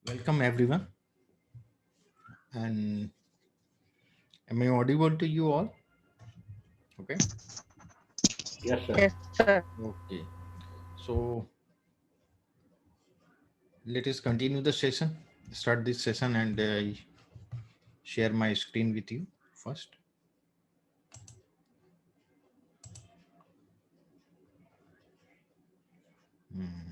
Welcome everyone. And am I audible to you all? Okay. Yes, sir. Yes, sir. Okay. So let us continue the session. Start this session and share my screen with you first. Hmm.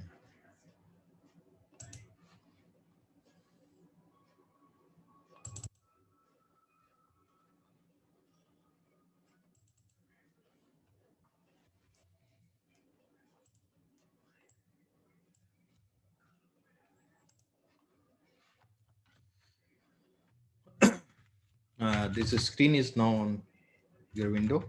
This screen is now on your window.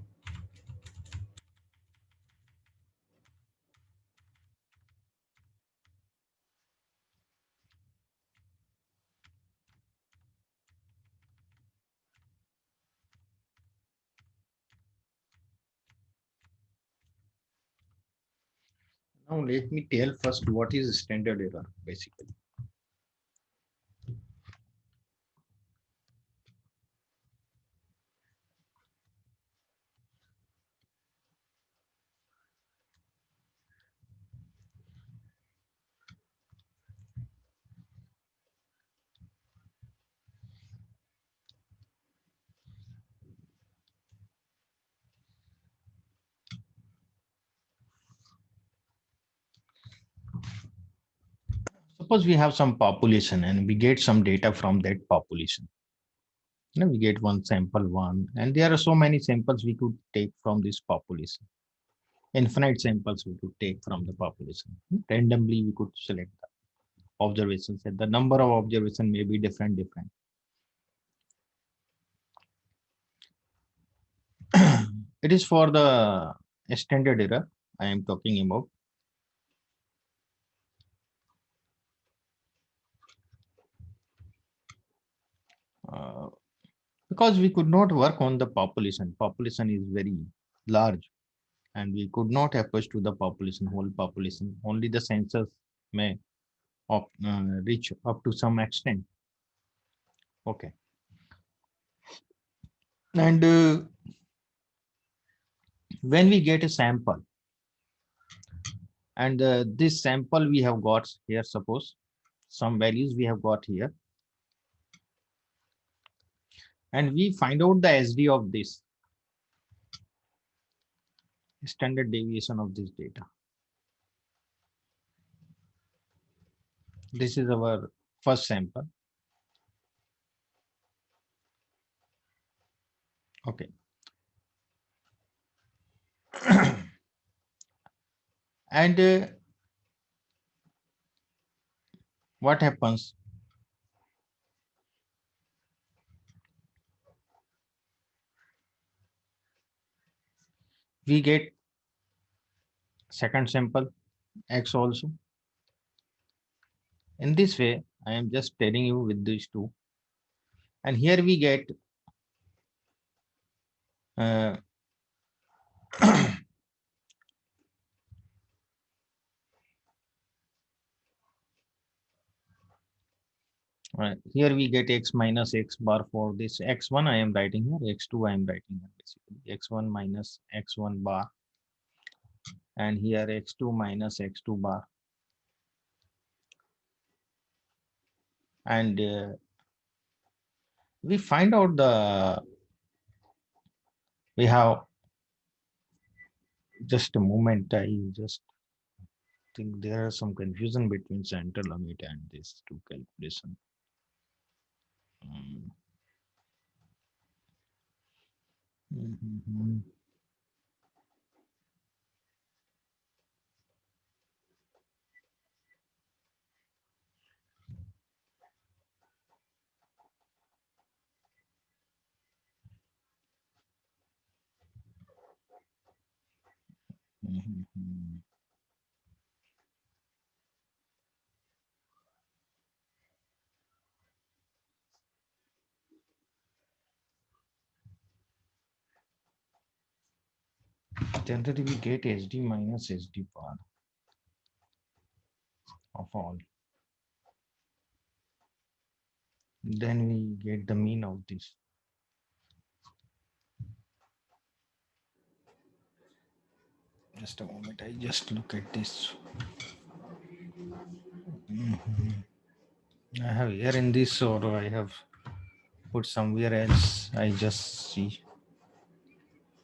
Now let me tell first what is standard error basically. Suppose we have some population and we get some data from that population. We get one sample one, and there are so many samples we could take from this population. Infinite samples we could take from the population. Randomly, we could select the observations, and the number of observation may be different. It is for the standard error I am talking about. Uh, because we could not work on the population. Population is very large, and we could not approach to the population, whole population. Only the census may reach up to some extent. Okay, and when we get a sample, and this sample we have got here, suppose some values we have got here, and we find out the SD of this standard deviation of this data. This is our first sample. Okay. And what happens? We get second sample X also. In this way, I am just telling you with these two. And here we get uh, here we get X minus X bar for this X1 I am writing here, X2 I am writing here basically. X1 minus X1 bar, and here X2 minus X2 bar. And we find out we have just a moment. I just think there is some confusion between central limit and this two calculation. Mm. Mhm. Mhm. Generally, we get SD minus SD bar of all. Then we get the mean of this. Just a moment, I just look at this. Mhm. I have here in this, or I have put somewhere else. I just see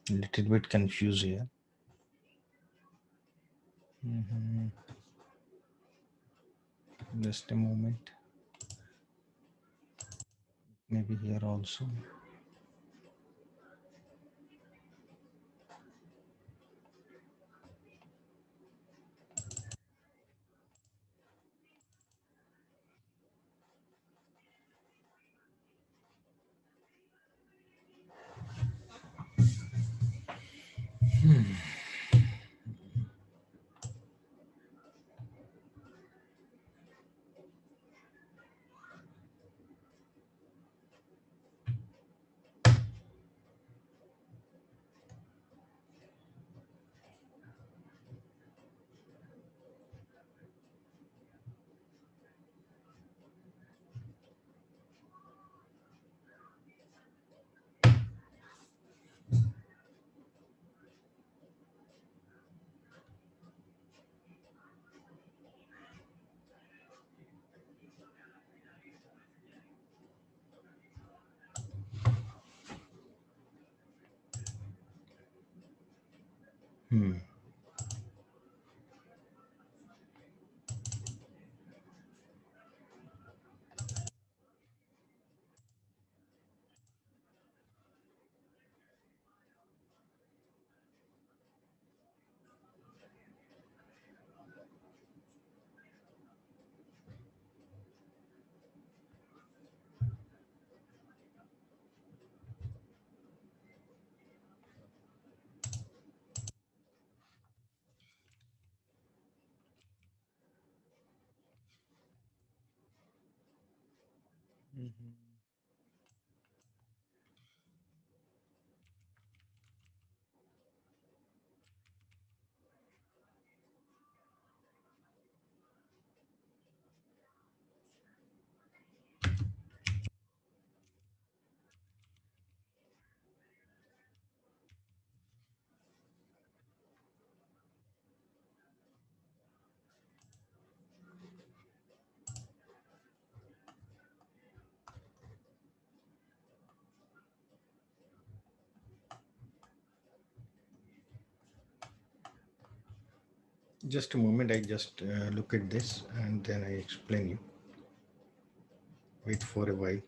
a little bit confused here. Mhm. Just a moment. Maybe here also. Hmm. Mhm. Just a moment, I just look at this and then I explain you. Wait for a while.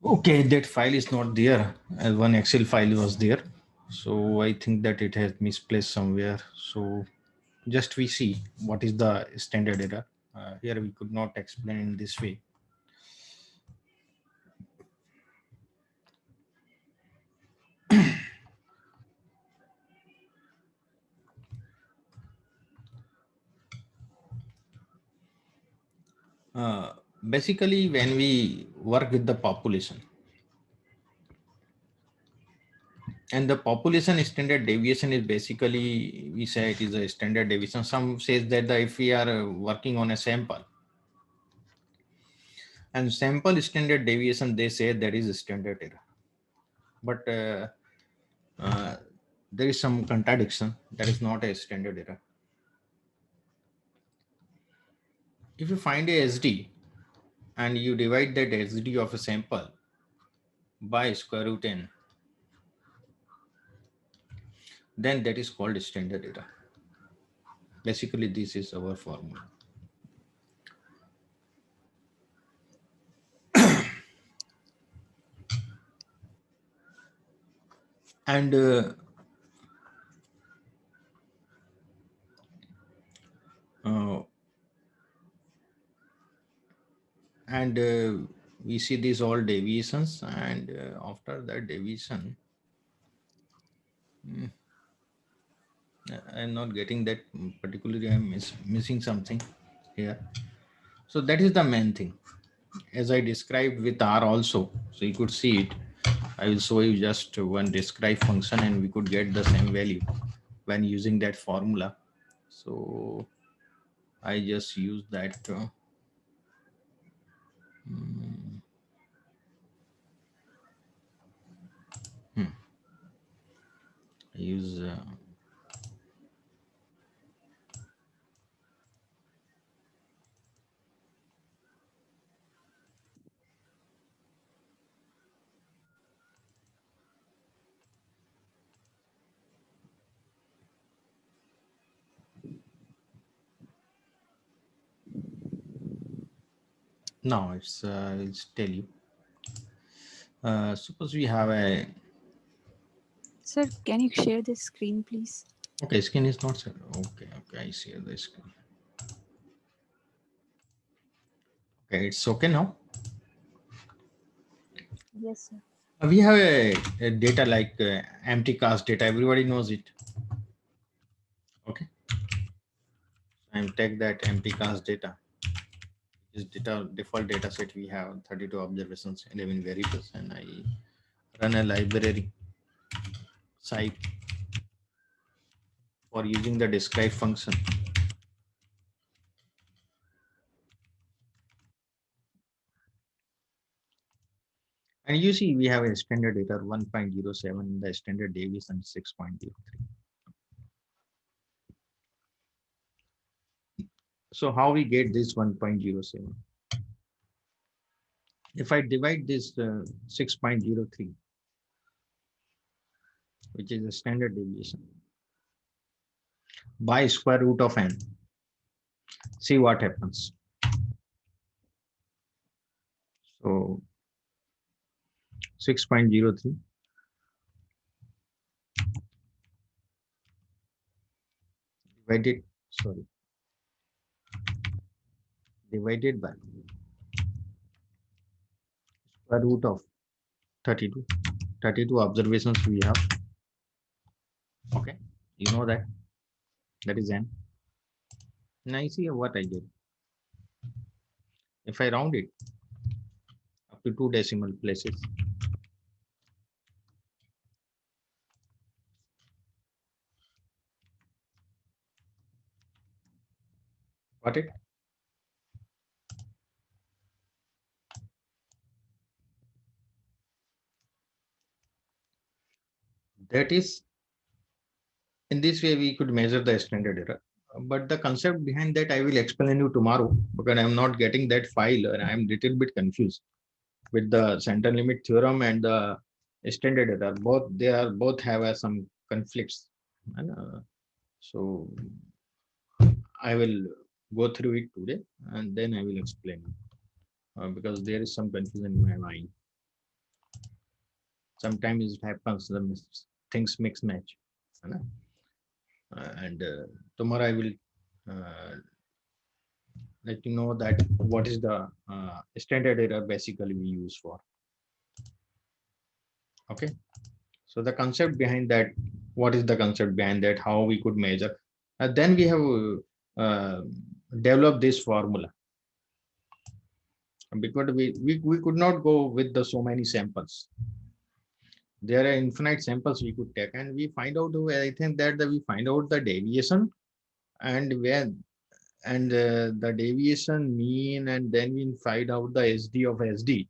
Okay, that file is not there. One Excel file was there. So I think that it has misplaced somewhere. So just we see what is the standard error. Here we could not explain in this way. Uh, Basically, when we work with the population, and the population standard deviation is basically, we say it is a standard deviation. Some says that if we are working on a sample and sample standard deviation, they say that is a standard error. But uh, there is some contradiction. That is not a standard error. If you find a SD and you divide that SD of a sample by square root n, then that is called standard error. Basically, this is our formula. And uh, and we see these all deviations, and after that deviation, mm, I'm not getting that. Particularly, I'm missing something here. So that is the main thing, as I described with R also. So you could see it. I will show you just one describe function, and we could get the same value when using that formula. So I just use that. Mm, I use now it's I'll tell you. Suppose we have a Sir, can you share the screen, please? okay, skin is not set. Okay, I see the screen. Okay, it's okay now. Yes, sir. We have a data like empty cast data. Everybody knows it. Okay, I'm take that empty cast data. This data default data set we have 32 observations, 11 variables, and I run a library site for using the describe function. And you see, we have a standard error 1.07, the standard deviation 6.03. So how we get this 1.07? If I divide this 6.03, which is a standard deviation, by square root of n, see what happens. So 6.03 divided, sorry, divided by square root of 32. 32 observations we have. Okay, you know that. That is n. Now you see what I did. If I round it up to 2 decimal places, got it? That is, in this way we could measure the standard error. But the concept behind that I will explain you tomorrow, because I'm not getting that file and I'm little bit confused with the center limit theorem and the standard error. Both they are both have some conflicts. And, so I will go through it today and then I will explain because there is some confusion in my mind. Sometimes it happens, things mix match. है ना? And tomorrow I will let you know that what is the standard error basically we use for. Okay. So the concept behind that, what is the concept behind that, how we could measure. Then we have uh, developed this formula because we could not go with the so many samples. There are infinite samples we could take, and we find out. I think that we find out the deviation and where and the deviation mean, and then we find out the SD of SD.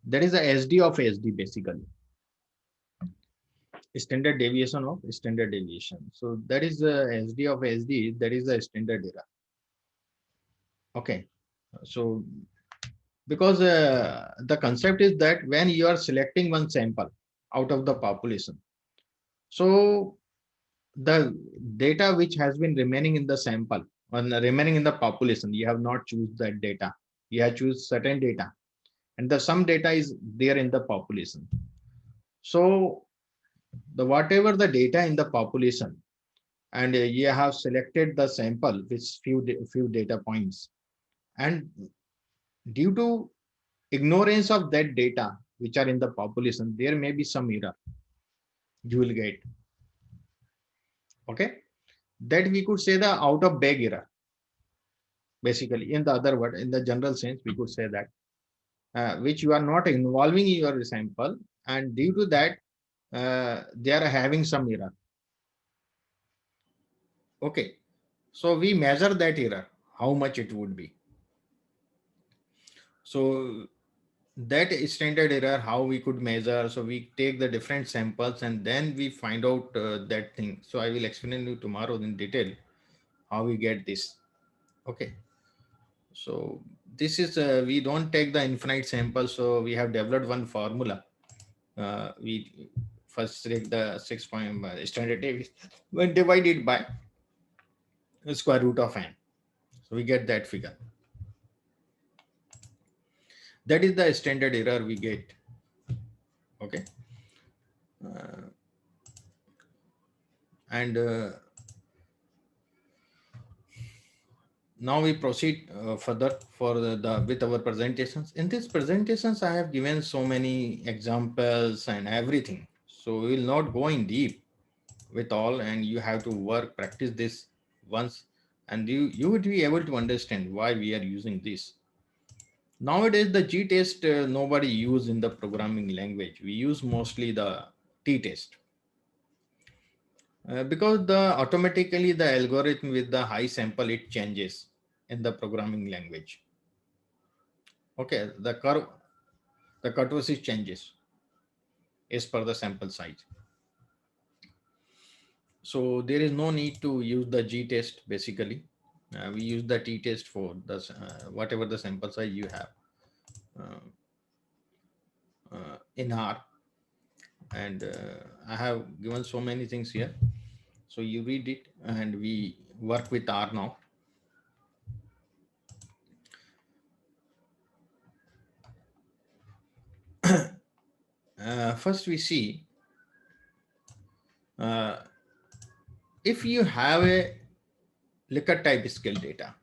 That is the SD of SD basically. Standard deviation of standard deviation. So that is the SD of SD. That is the standard error. Okay. So because the concept is that when you are selecting one sample out of the population, so the data which has been remaining in the sample or remaining in the population, you have not choose that data. You have choose certain data, and the some data is there in the population. So the whatever the data in the population, and you have selected the sample with few data points, and due to ignorance of that data which are in the population, there may be some error you will get. Okay, that we could say the out of bag error. Basically, in the other word, in the general sense, we could say that which you are not involving in your sample, and due to that, they are having some error. Okay, so we measure that error, how much it would be. So that standard error, how we could measure. So we take the different samples and then we find out that thing. So I will explain you tomorrow in detail how we get this. Okay. So this is we don't take the infinite sample. So we have developed one formula. We first take the 6 point standard deviation when divided by square root of n. So we get that figure. That is the standard error we get. Okay. And now we proceed further for the with our presentations. In these presentations, I have given so many examples and everything. So we will not go in deep with all, and you have to work, practice this once, and you would be able to understand why we are using this. Nowadays, the G test nobody use in the programming language. We use mostly the T test. Because the automatically the algorithm with the high sample it changes in the programming language. Okay, the kurtosis changes as per the sample size. So there is no need to use the G test basically. We use the T test for the whatever the sample size you have in R. And I have given so many things here. So you read it and we work with R now. First we see if you have a Likert type scale data,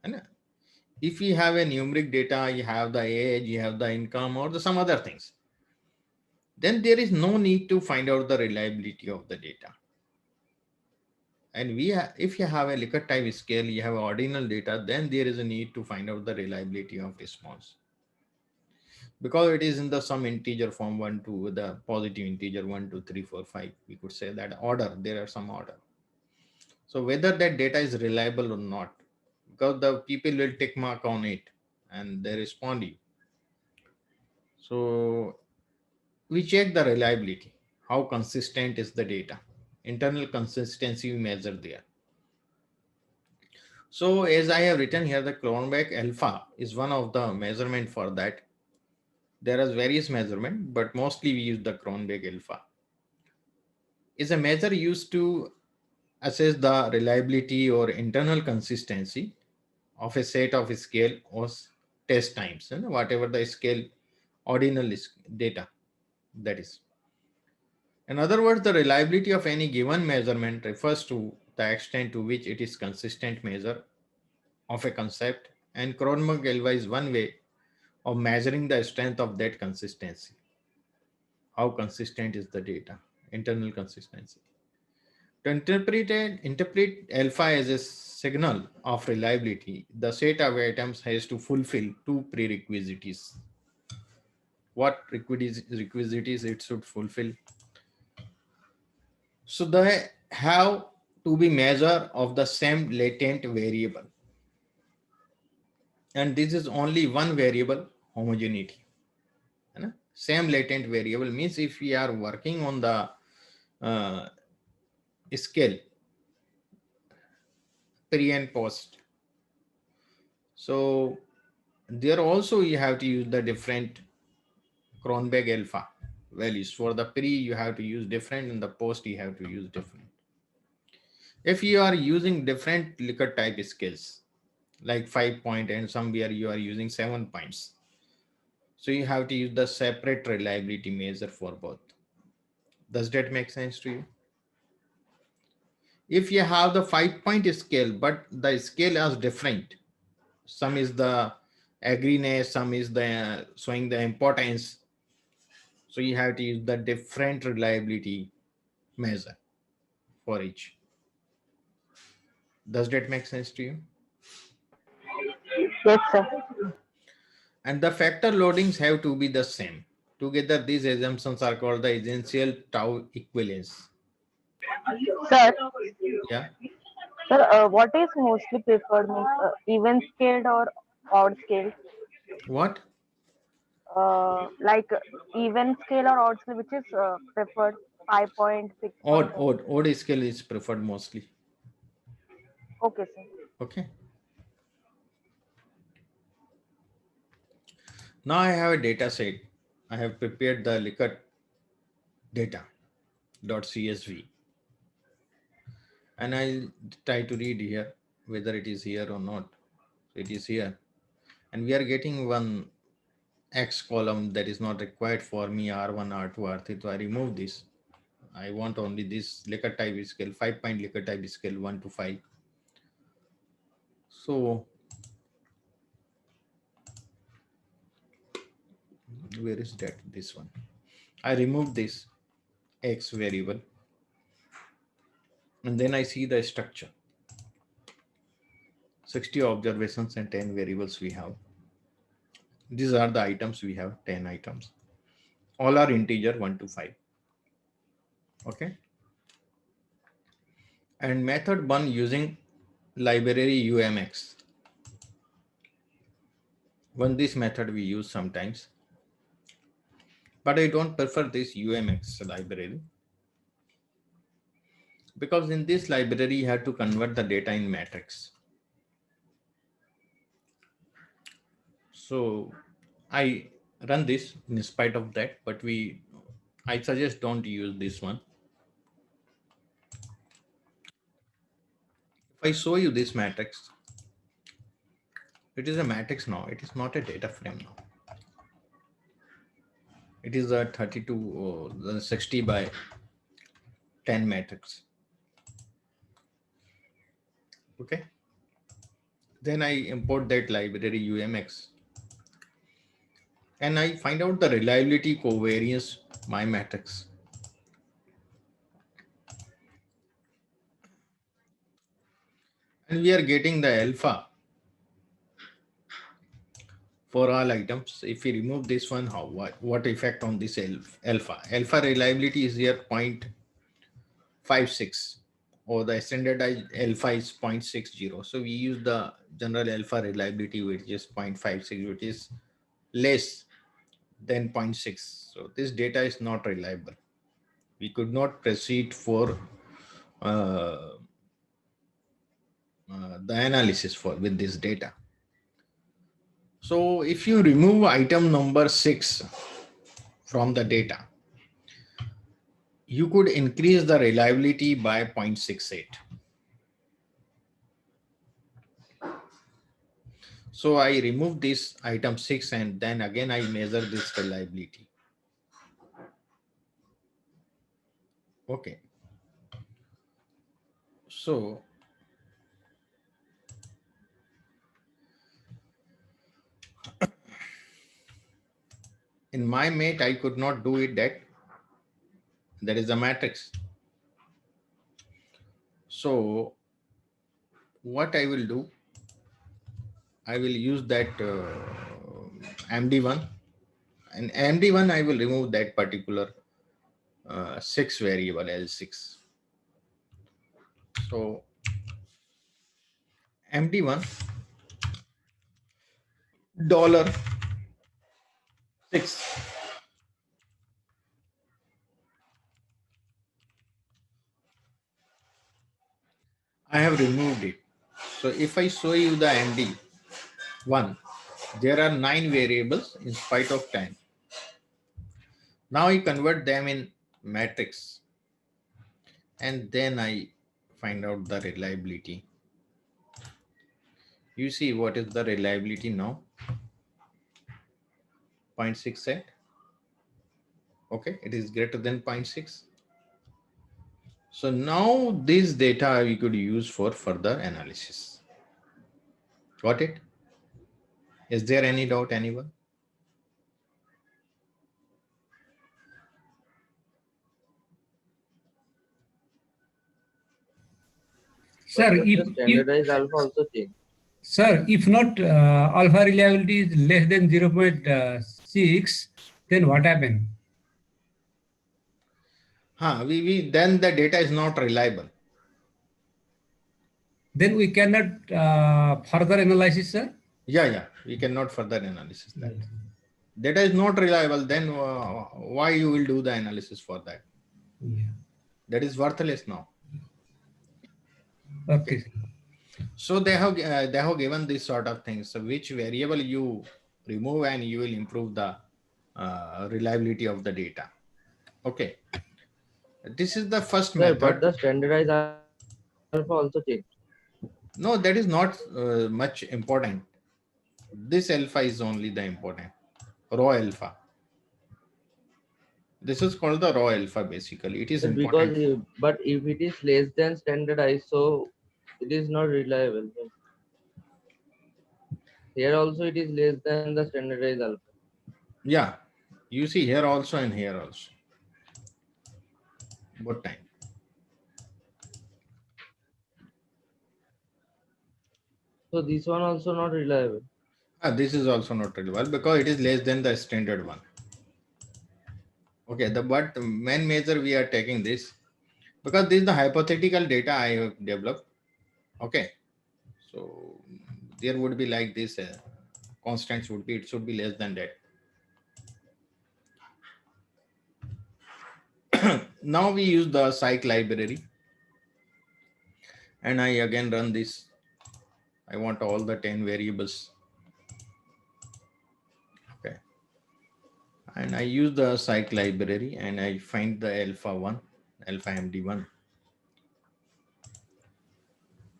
and if you have a numeric data, you have the age, you have the income or the some other things, then there is no need to find out the reliability of the data. And if you have a Likert type scale, you have ordinal data, then there is a need to find out the reliability of response. Because it is in the some integer form 1 2 the positive integer 1 2 3 4 5, we could say that order, there are some order. So whether that data is reliable or not, because the people will tick mark on it and they respond you. So we check the reliability, how consistent is the data, internal consistency we measure there. So as I have written here, the Cronbach alpha is one of the measurement for that. There are various measurement, but mostly we use the Cronbach alpha. Is a measure used to assess the reliability or internal consistency of a set of scale or test times, and whatever the scale ordinal data. That is, in other words, the reliability of any given measurement refers to the extent to which it is consistent measure of a concept, and Cronberg-Elva is one way of measuring the strength of that consistency. How consistent is the data? Internal consistency. To interpret alpha as a signal of reliability, the set of items has to fulfill two prerequisites. What requisites it should fulfill? So they have to be measure of the same latent variable. And this is only one variable, homogeneity. Same latent variable means if we are working on the scale pre and post, so there also you have to use the different Cronberg alpha values. For the pre you have to use different, and the post you have to use different. If you are using different Likert type scales like 5 point and somewhere you are using 7 points, so you have to use the separate reliability measure for both. Does that make sense to you? If you have the 5 point scale but the scale is different, some is the agriness, some is the showing the importance, so you have to use the different reliability measure for each. Does that make sense to you? Yes, sir. And the factor loadings have to be the same. Together these assumptions are called the essential tau equivalence. Sir, Yeah. what is mostly preferred means even scaled or odd scaled? What? Like even scale or odd scale, which is preferred 5 point, 6 point. Odd scale is preferred mostly. Okay, sir. Okay. Now I have a data set. I have prepared the Likert data.csv, and I'll try to read here whether it is here or not. It is here, and we are getting one X column that is not required for me, R1, R2, R3. So I remove this. I want only this Likert type scale, 5 point Likert type scale 1 to 5. So where is that? This one. I remove this X variable, and then I see the structure. 60 observations and 10 variables we have. These are the items we have, 10 items. All are integer 1 to 5. Okay. And method 1 using library UMX. One this method we use sometimes, but I don't prefer this UMX library, because in this library you have to convert the data in matrix. So I run this in spite of that, but I suggest don't use this one. If I show you this matrix, it is a matrix now. It is not a data frame now. It is a 32 or the 60 by 10 matrix. Okay. Then I import that library UMX, and I find out the reliability covariance my matrix. And we are getting the alpha for all items. If we remove this one, what effect on this alpha? Alpha reliability is here 0.56, or the standardized alpha is 0.60. So we use the general alpha reliability, which is 0.56, which is less than 0.6. So this data is not reliable. We could not proceed for the analysis with this data. So if you remove item number 6 from the data, you could increase the reliability by 0.68. So I remove this item 6, and then again I measure this reliability. Okay. So in my mate, I could not do it that. There is a matrix. So what I will do, I will use that MD1. And MD1, I will remove that particular 6 variable L6. So MD1 $6. I have removed it. So if I show you the MD1, there are 9 variables in spite of 10. Now I convert them in matrix and then I find out the reliability. You see what is the reliability now? 0.68. Okay, it is greater than 0.6. So now this data we could use for further analysis. Got it? Is there any doubt, anyone? But Sir, the standardized alpha also change. if not alpha reliability is less than 0.6, then what happen? Then the data is not reliable. Then we cannot further analysis, sir. Yeah, we cannot further analysis that. Data is not reliable, then why you will do the analysis for that? Yeah. That is worthless now. Okay. So they have given this sort of things. So which variable you remove and you will improve the reliability of the data. Okay. This is the first Sir, method. but the standardized alpha also change. No, that is not much important. This alpha is only the important. Raw alpha. This is called the raw alpha basically. It is Sir, important. but if it is less than standardized, so it is not reliable. Here also it is less than the standardized alpha. Yeah. You see here also and here also. Both time. So this one also not reliable. This is also not reliable because it is less than the standard one. Okay, but main measure we are taking this because this is the hypothetical data I have developed. Okay, so there would be like this constants would be, it should be less than that. Now we use the psych library and I again run this. I want all the 10 variables. Okay, and I use the psych library and I find the alpha 1, alpha MD1.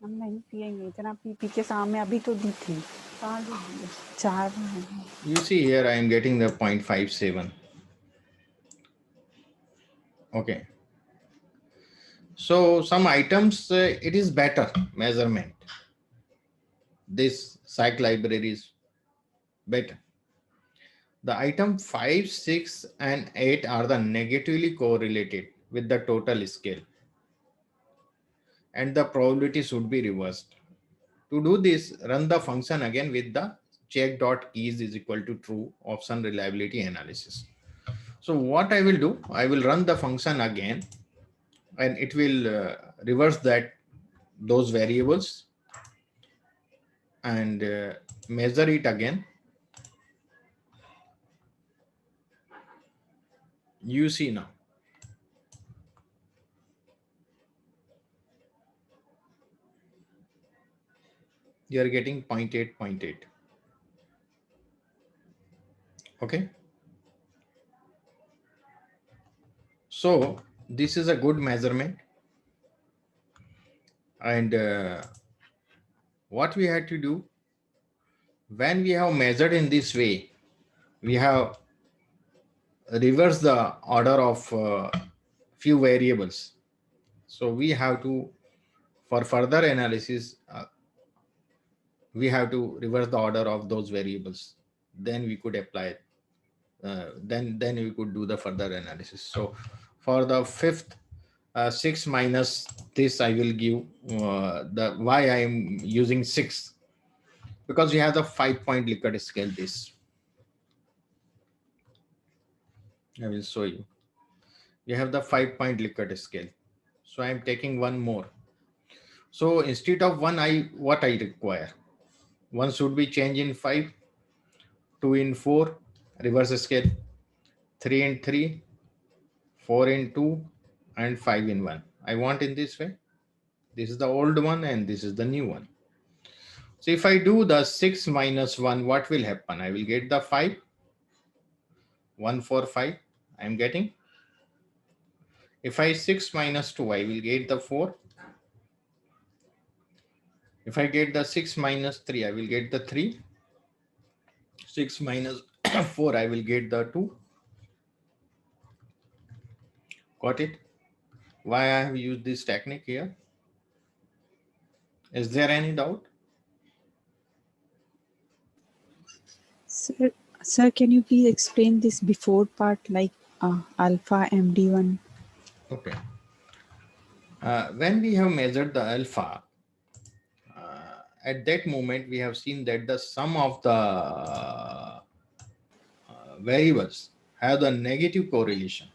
हम नहीं पिएंगे इतना P के सामने अभी तो दी थी 4 You see here I am getting the 0.57. Okay. So some items it is better measurement. This psych library is better. The item 5, 6 and 8 are the negatively correlated with the total scale. And the probability should be reversed. To do this, run the function again with the check.keys is equal to true option reliability analysis. So what I will do, I will run the function again and it will reverse those variables and measure it again. You see now. You are getting 0.8, 0.8. Okay. So this is a good measurement. And what we had to do, when we have measured in this way, we have reversed the order of few variables. So we have to, for further analysis, we have to reverse the order of those variables. Then we could apply, then we could do the further analysis. So for the fifth, 6 minus this, I will give the why I am using 6, because we have the 5-point Likert scale. This I will show you. We have the 5-point Likert scale. So I am taking one more. So instead of one, what I require, one should be change in 5, 2 in 4, reverse scale, 3 in 3, 4 in 2, and 5 in 1. I want in this way. This is the old one and this is the new one. So if I do the 6 minus 1, what will happen? I will get the 5. 1, 4, 5. I am getting. If I 6 minus 2, I will get the 4. If I get the 6 minus 3, I will get the 3. 6 minus 4, I will get the 2. Got it? Why I have used this technique here? Is there any doubt? Sir, can you please explain this before part, like alpha MD1? Okay. When we have measured the alpha, at that moment we have seen that the sum of the variables have the negative correlation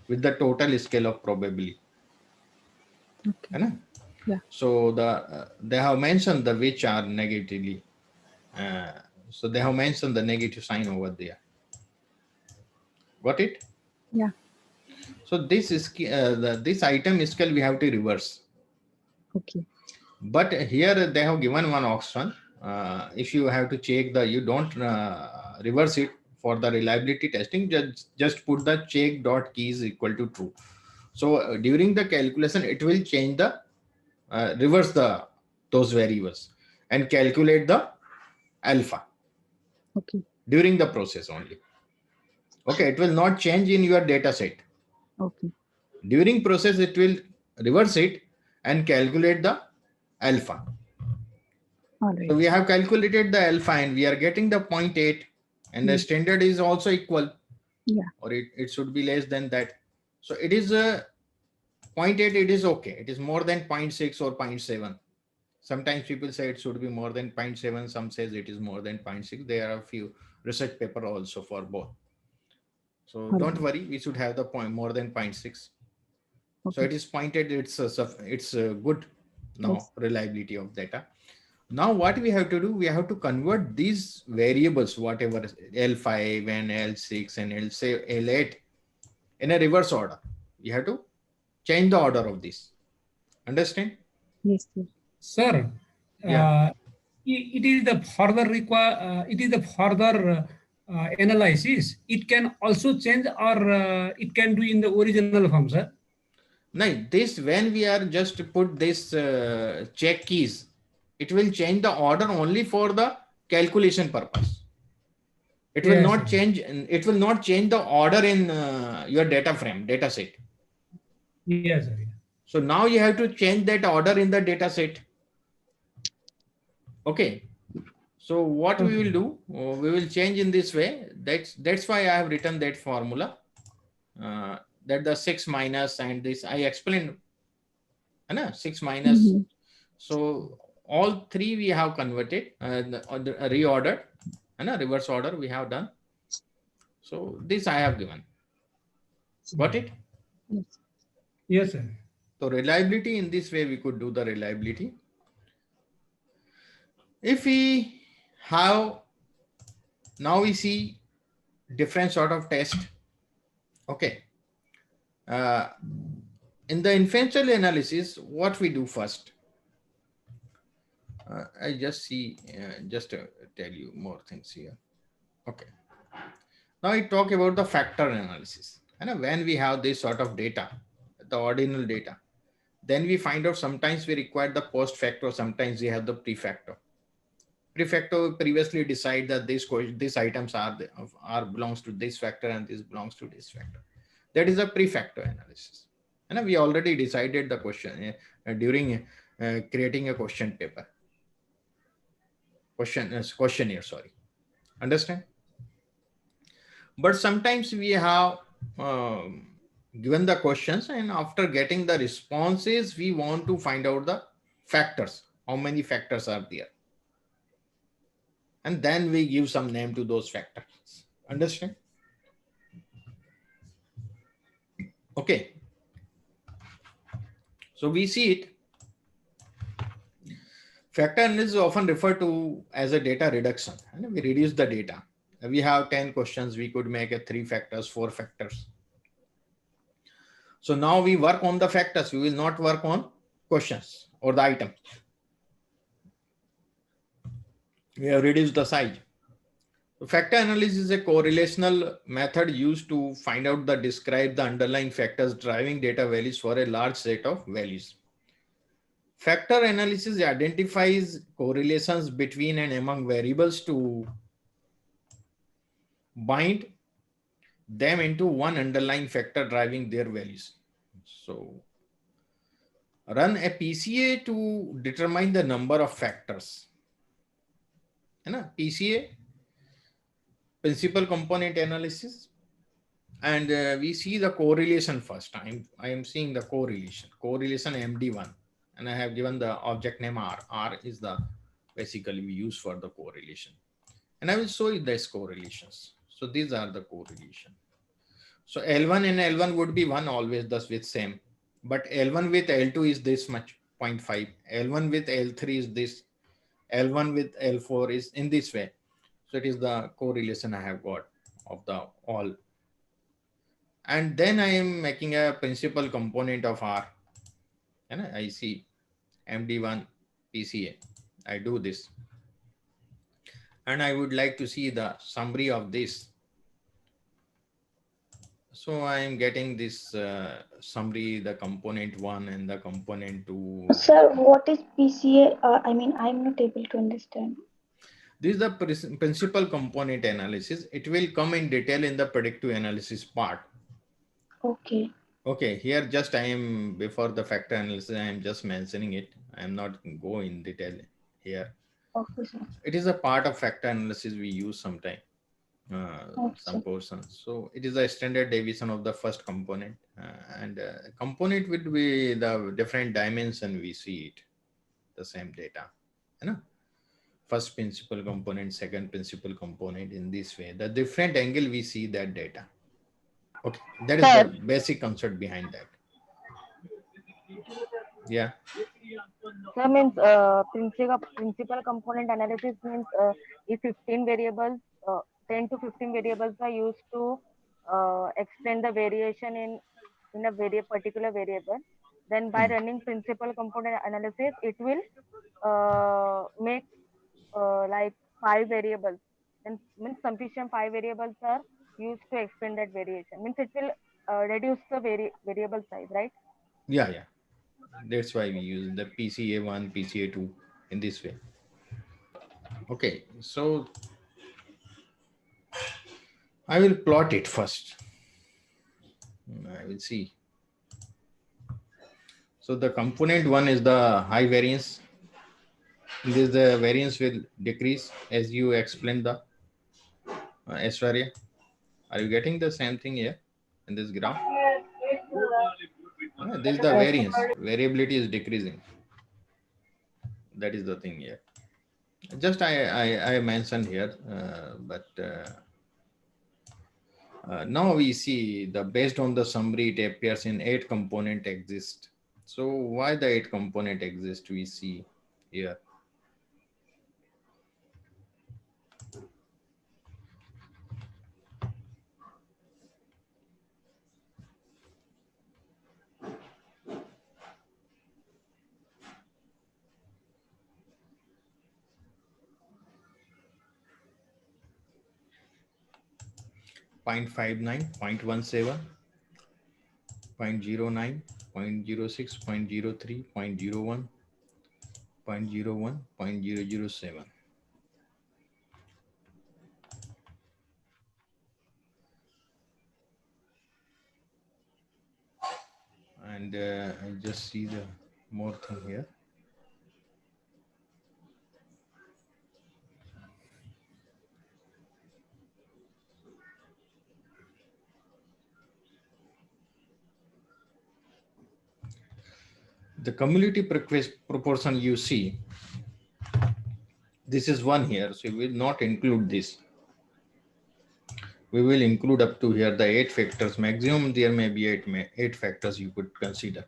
with the total scale of probability. Okay. Right? Yeah. So they have mentioned the which are negatively. So they have mentioned the negative sign over there. Got it? Yeah. So this is this item scale we have to reverse. Okay. But here they have given one option. If you have to check you don't reverse it for the reliability testing, just put the check dot key is equal to true. So during the calculation, it will change the reverse those variables and calculate the alpha. Okay. During the process only. Okay, it will not change in your data set. Okay. During process, it will reverse it and calculate the alpha. All right. So we have calculated the alpha and we are getting the 0.8 and the standard is also equal. Yeah. Or it should be less than that. So it is 0.8, it is okay. It is more than 0.6 or 0.7. Sometimes people say it should be more than 0.7. Some says it is more than 0.6. There are a few research paper also for both. So don't worry, we should have the point more than 0.6. Okay. So it is 0.8. It's a good now Yes. reliability of data. Now what we have to do, we have to convert these variables, whatever L5 and L6 and L8 in a reverse order. You have to change the order of this. Understand? Yes, sir. Sir, Yeah. it is the further analysis. It can also change or it can do in the original form, sir. Now this, when we are just put this check keys, it will change the order only for the calculation purpose. It will Yes, not sir. change. It will not change the order in your data set. Yes, sir. So now you have to change that order in the data set. Okay. So what we will do, we will change in this way. That's why I have written that formula. That the 6 minus and this I explained. 6 minus. Mhm. So all three we have converted, reordered, and a reverse order we have done. So this I have given. Got it? Yes. Yes, sir. So reliability, in this way we could do the reliability. If we have, now we see different sort of test. Okay. In the inferential analysis, what we do first? I just see, just to tell you more things here. Okay. Now I talk about the factor analysis. And when we have this sort of data, the ordinal data, then we find out sometimes we require the post factor, sometimes we have the prefactor. Prefactor previously decide that these items are belongs to this factor and this belongs to this factor. That is a prefactor analysis. And we already decided the question during creating a question paper. Questionnaire, sorry. Understand? But sometimes we have given the questions, and after getting the responses, we want to find out the factors. How many factors are there? And then we give some name to those factors. Understand? Okay. So we see it. Factor analysis is often referred to as a data reduction. And we reduce the data. We have 10 questions. We could make a 3 factors, 4 factors. So now we work on the factors. We will not work on questions or the items. We have reduced the size. Factor analysis is a correlational method used to find out describe the underlying factors driving data values for a large set of values. Factor analysis identifies correlations between and among variables to bind them into one underlying factor driving their values. So run a PCA to determine the number of factors. PCA, principal component analysis. And we see the correlation first. I am seeing the correlation MD1, and I have given the object name R. R is the basically we use for the correlation, and I will show you these correlations. So these are the correlation. So L1 and L1 would be 1 always, thus with same, but L1 with L2 is this much 0.5. L1 with L3 is this. L1 with L4 is in this way. So it is the correlation I have got of the all. And then I am making a principal component of R. And I see MD1 PCA. I do this. And I would like to see the summary of this. So I am getting this summary, the component 1 and the component 2. Sir, what is PCA? I mean, I'm not able to understand. This is the principal component analysis. It will come in detail in the predictive analysis part. Okay. Okay, here just I am before the factor analysis, I am just mentioning it. I am not go in detail here. Okay, sir. It is a part of factor analysis we use sometime, some portions. So it is a standard deviation of the first component, and component would be the different dimension we see it, the same data, first principal component, second principal component, in this way. The different angle we see that data. Okay, that is the basic concept behind that. Yeah. That means principal component analysis means if 15 variables, 10 to 15 variables are used to explain the variation in a particular variable, then by running principal component analysis, it will make like 5 variables. And means sufficient 5 variables are used to explain that variation. Means it will reduce the variable size, right? Yeah, yeah. That's why we use the PCA1, PCA2 in this way. Okay, so I will plot it first. I will see. So the component 1 is the high variance. This the variance will decrease as you explain the Aishwarya. Are you getting the same thing here in this graph? This is the variance. Variability is decreasing. That is the thing here. Just I mentioned here, but now we see the based on the summary, it appears in 8 component exist. So why the 8 component exist we see here. Point 0.59, 0.17, 0.09, 0.06, 0.03, 0.01, 0.01, 0.007. And I just see the more thing here. The cumulative proportion you see, this is one here, so we will not include this. We will include up to here the 8 factors. Maximum there may be 8 factors you could consider.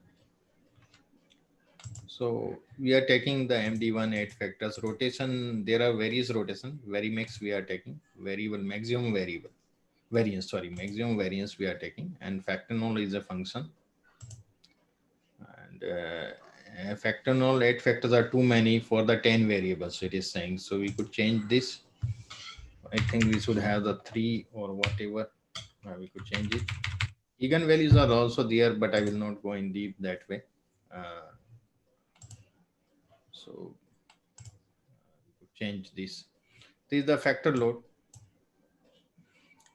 So we are taking the MD1 8 factors. Rotation, there are various rotation. Varimix we are taking. Variable, maximum variable. Variance, sorry, maximum variance we are taking. And factor null is a function. And factor null 8 factors are too many for the 10 variables, it is saying. So we could change this. I think we should have the 3 or whatever. We could change it. Eigenvalues are also there, but I will not go in deep that way. So change this. This is the factor load.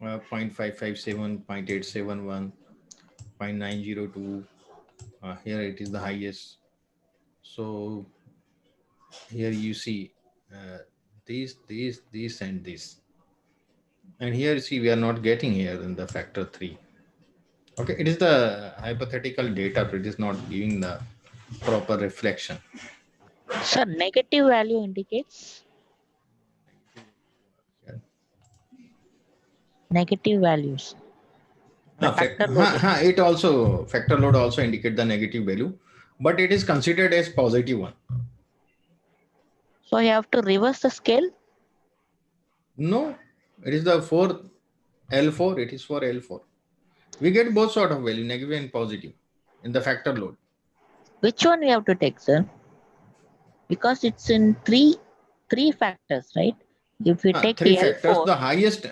0.557, 0.871, 0.902. Here it is the highest. So here you see these, and this. And here you see we are not getting here in the factor 3. Okay, it is the hypothetical data, but it is not giving the proper reflection. Sir, negative value indicates negative values. No, Factor load. it also factor load also indicate the negative value, but it is considered as positive one. So you have to reverse the scale. No, it is the for L4. It is for L4. We get both sort of value, negative and positive, in the factor load. Which one we have to take, sir? Because it's in three factors, right? If we take 3 the factors, L4, the highest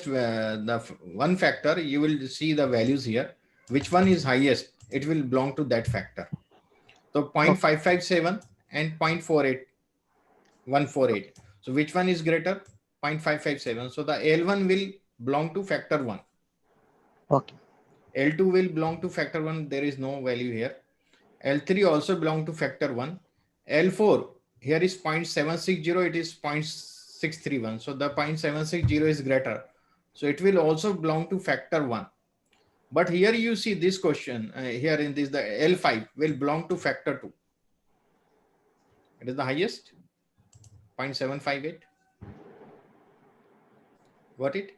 the one factor, you will see the values here. Which one is highest? It will belong to that factor. So 0.557 and 0.48148. So which one is greater? 0.557. So the L1 will belong to factor 1. okay. L2 will belong to factor 1. There is no value here. L3 also belong to factor 1. L4 here is 0.760. It is 0.631. So the 0.760 is greater. So it will also belong to factor 1. But here you see this question here in this, the L5 will belong to factor 2. It is the highest, 0.758. Got it?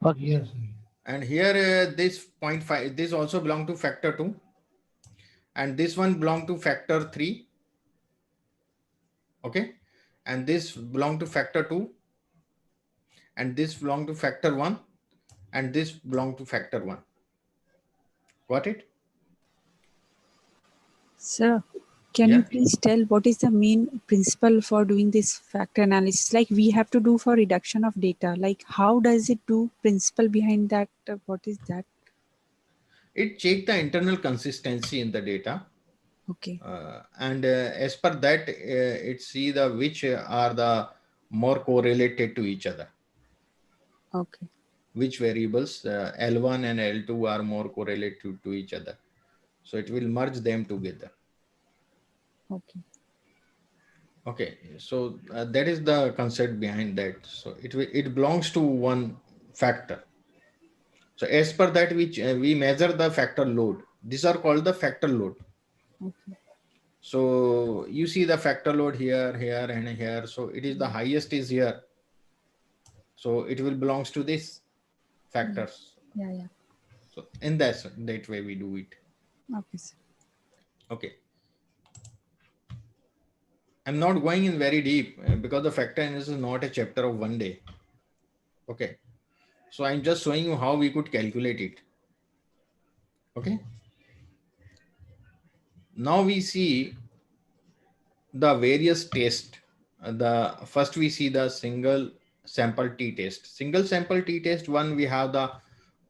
Okay. Yes. And here this 0.5, this also belong to factor 2. And this one belong to factor 3. Okay. And this belong to factor 2. And this belong to factor 1. And this belong to factor 1. Got it? Sir, can Yeah. you please tell what is the main principle for doing this factor analysis? Like we have to do for reduction of data. Like how does it do? Principle behind that? What is that? It check the internal consistency in the data. Okay. And as per that, it see the which are the more correlated to each other. Okay. Which variables L1 and L2 are more correlated to each other. So it will merge them together. Okay. Okay, so that is the concept behind that. So it belongs to one factor. So as per that, which we measure the factor load. These are called the factor load. Okay. So you see the factor load here, here, and here. So it is the highest is here. So it will belongs to this factors. Yeah. So in that way we do it. Okay, sir. Okay. I'm not going in very deep because the factor analysis is not a chapter of one day. Okay. So I'm just showing you how we could calculate it. Okay. Now we see the various tests. The first we see the single sample t-test. Single sample t-test one, we have the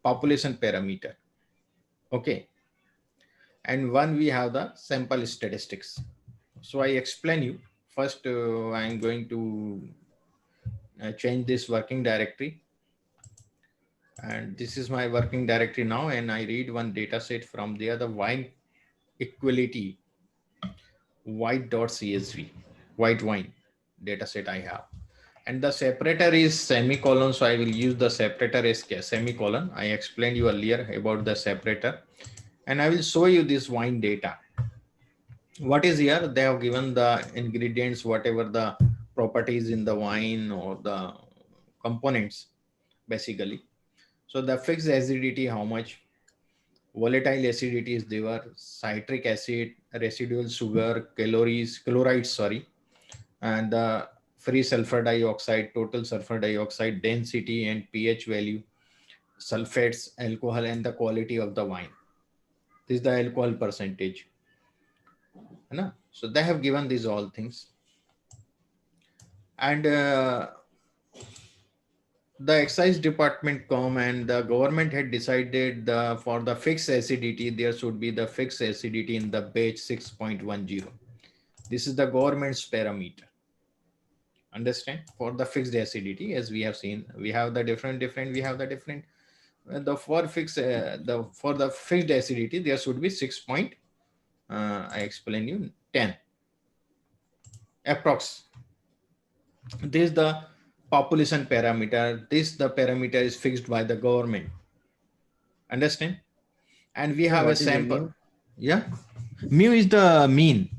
population parameter. Okay. And one we have the sample statistics. So I explain you. First, I'm going to change this working directory. And this is my working directory now. And I read one data set from there, the wine equality white.csv, white wine data set I have. And the separator is semicolon. So I will use the separator as semicolon. I explained you earlier about the separator. And I will show you this wine data. What is here? They have given the ingredients, whatever the properties in the wine or the components, basically. So the fixed acidity, how much, volatile acidity is there, citric acid, residual sugar, chlorides, sorry, and the free sulfur dioxide, total sulfur dioxide, density and pH value, sulfates, alcohol, and the quality of the wine. This is the alcohol percentage. So they have given these all things. And the excise department come and the government had decided for the fixed acidity, there should be the fixed acidity in the batch 6.10. This is the government's parameter. Understand? For the fixed acidity, as we have seen, we have the different, for the fixed acidity, there should be 6. I explain you 10 approx. This is the population parameter. The parameter is fixed by the government. Understand? And we have a sample. Yeah. Mu is the mean.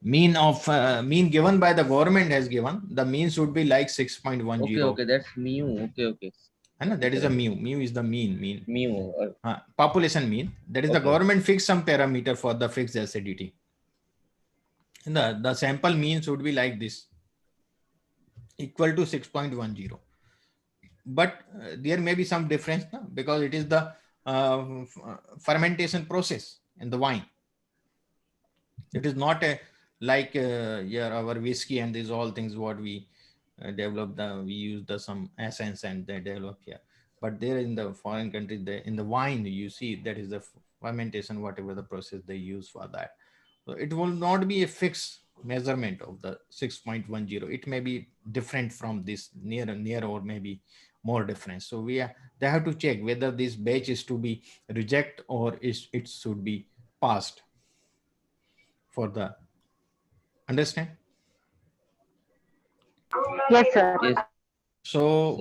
Mean of mean given by the government has given. The mean should be like 6.10. Okay, that's mu. Okay. That is a mu. Mu is the mean. Mu. Population mean. That is the government fixed some parameter for the fixed acidity. And the sample mean should be like this, equal to 6.10. But there may be some difference because it is the fermentation process in the wine. It is not like our whiskey and these all things what we develop. We use some essence and they develop here. But there in the foreign countries, in the wine, you see that is the fermentation, whatever the process they use for that. So it will not be a fixed measurement of the 6.10. It may be different from this, near or maybe more different. So they have to check whether this batch is to be reject or it should be passed for the, understand? Yes, sir. Yes. So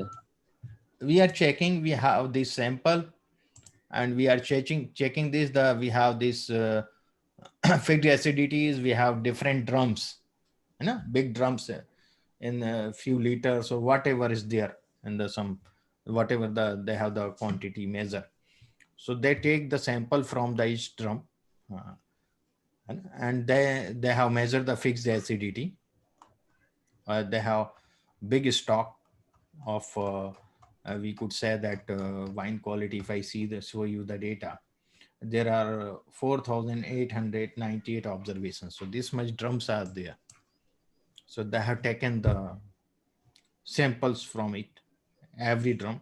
we are checking, we have this sample and we are checking this, we have this fixed acidities, we have different drums, big drums in a few liters or whatever is there, and whatever they have the quantity measure. So they take the sample from the each drum and they have measured the fixed acidity. They have big stock of we could say that wine quality. If I show you the data, there are 4,898 observations. So this much drums are there. So they have taken the samples from it, every drum,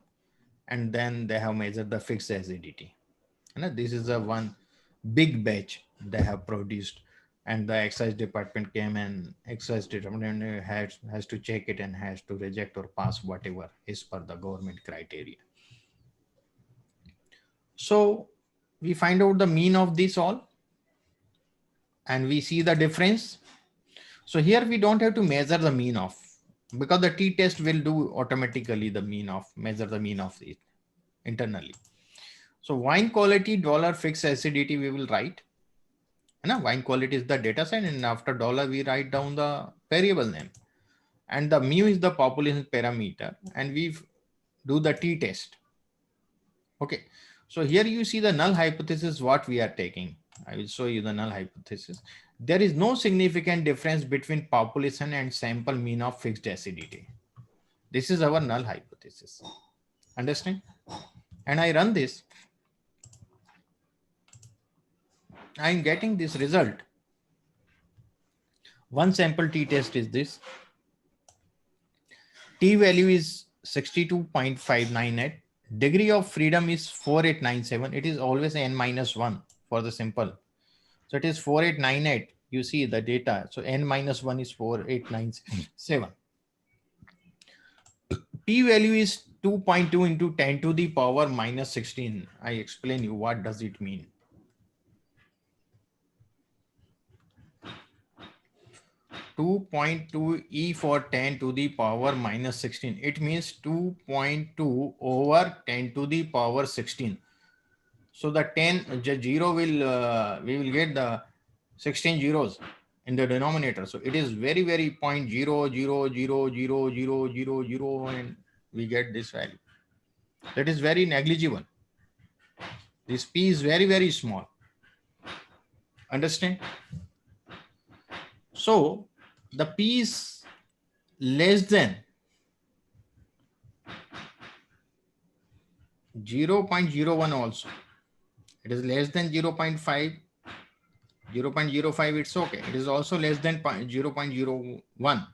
and then they have measured the fixed acidity. And this is a one big batch they have produced, and the excise department came and excise department has to check it and has to reject or pass whatever is per the government criteria. So we find out the mean of this all and we see the difference. So here we don't have to measure the mean of, because the t-test will do automatically the mean of, measure the mean of it internally. So wine quality dollar fixed acidity we will write. Wine quality is the data set, and after dollar we write down the variable name, and the mu is the population parameter, and we do the t-test. Okay, so here you see the null hypothesis what we are taking. I will show you the null hypothesis. There is no significant difference between population and sample mean of fixed acidity. This is our null hypothesis. Understand? And I run this. I'm getting this result. One sample t-test is this. T value is 62.598. Degree of freedom is 4897. It is always n-1 for the simple. So it is 4898. You see the data. So n-1 is 4897. P value is 2.2 into 10 to the power minus 16. I explain you what does it mean. 2.2 e for 10 to the power minus 16. It means 2.2 over 10 to the power 16. So the 0 will, we will get the 16 zeros in the denominator. So it is very, very 0.0000000, and we get this value. That is very negligible. This p is very, very small. Understand? So the p is less than 0.01 also. It is less than 0.5, 0.05, it's okay. It is also less than 0.01.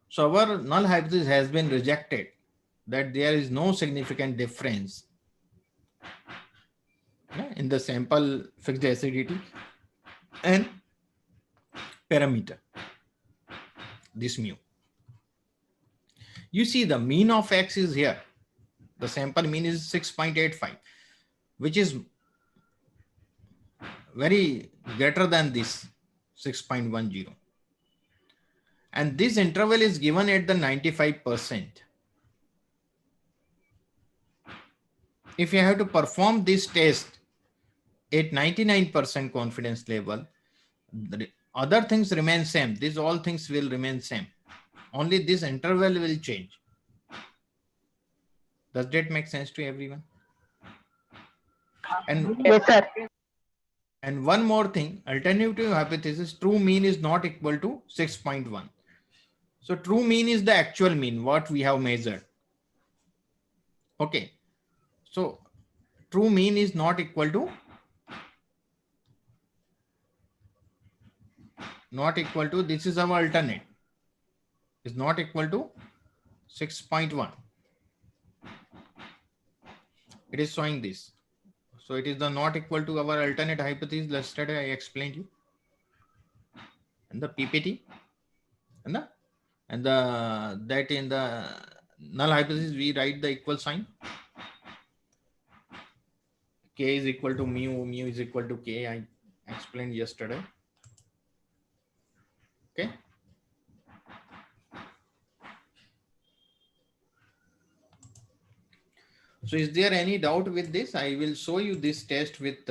So our null hypothesis has been rejected, that there is no significant difference in the sample fixed acidity and parameter, this mu. You see the mean of X is here. The sample mean is 6.85, which is very greater than this 6.10. And this interval is given at the 95%. If you have to perform this test at 99% confidence level, the other things remain same. These all things will remain same. Only this interval will change. Does that make sense to everyone? And Yes, sir. And one more thing, alternative hypothesis, true mean is not equal to 6.1. So true mean is the actual mean, what we have measured. Okay. So true mean is not equal to this is our alternate, is not equal to 6.1. It is showing this. So it is the not equal to our alternate hypothesis. Yesterday I explained you. And the PPT and that in the null hypothesis we write the equal sign. K is equal to mu, mu is equal to K. I explained yesterday. Okay. So is there any doubt with this? I will show you this test with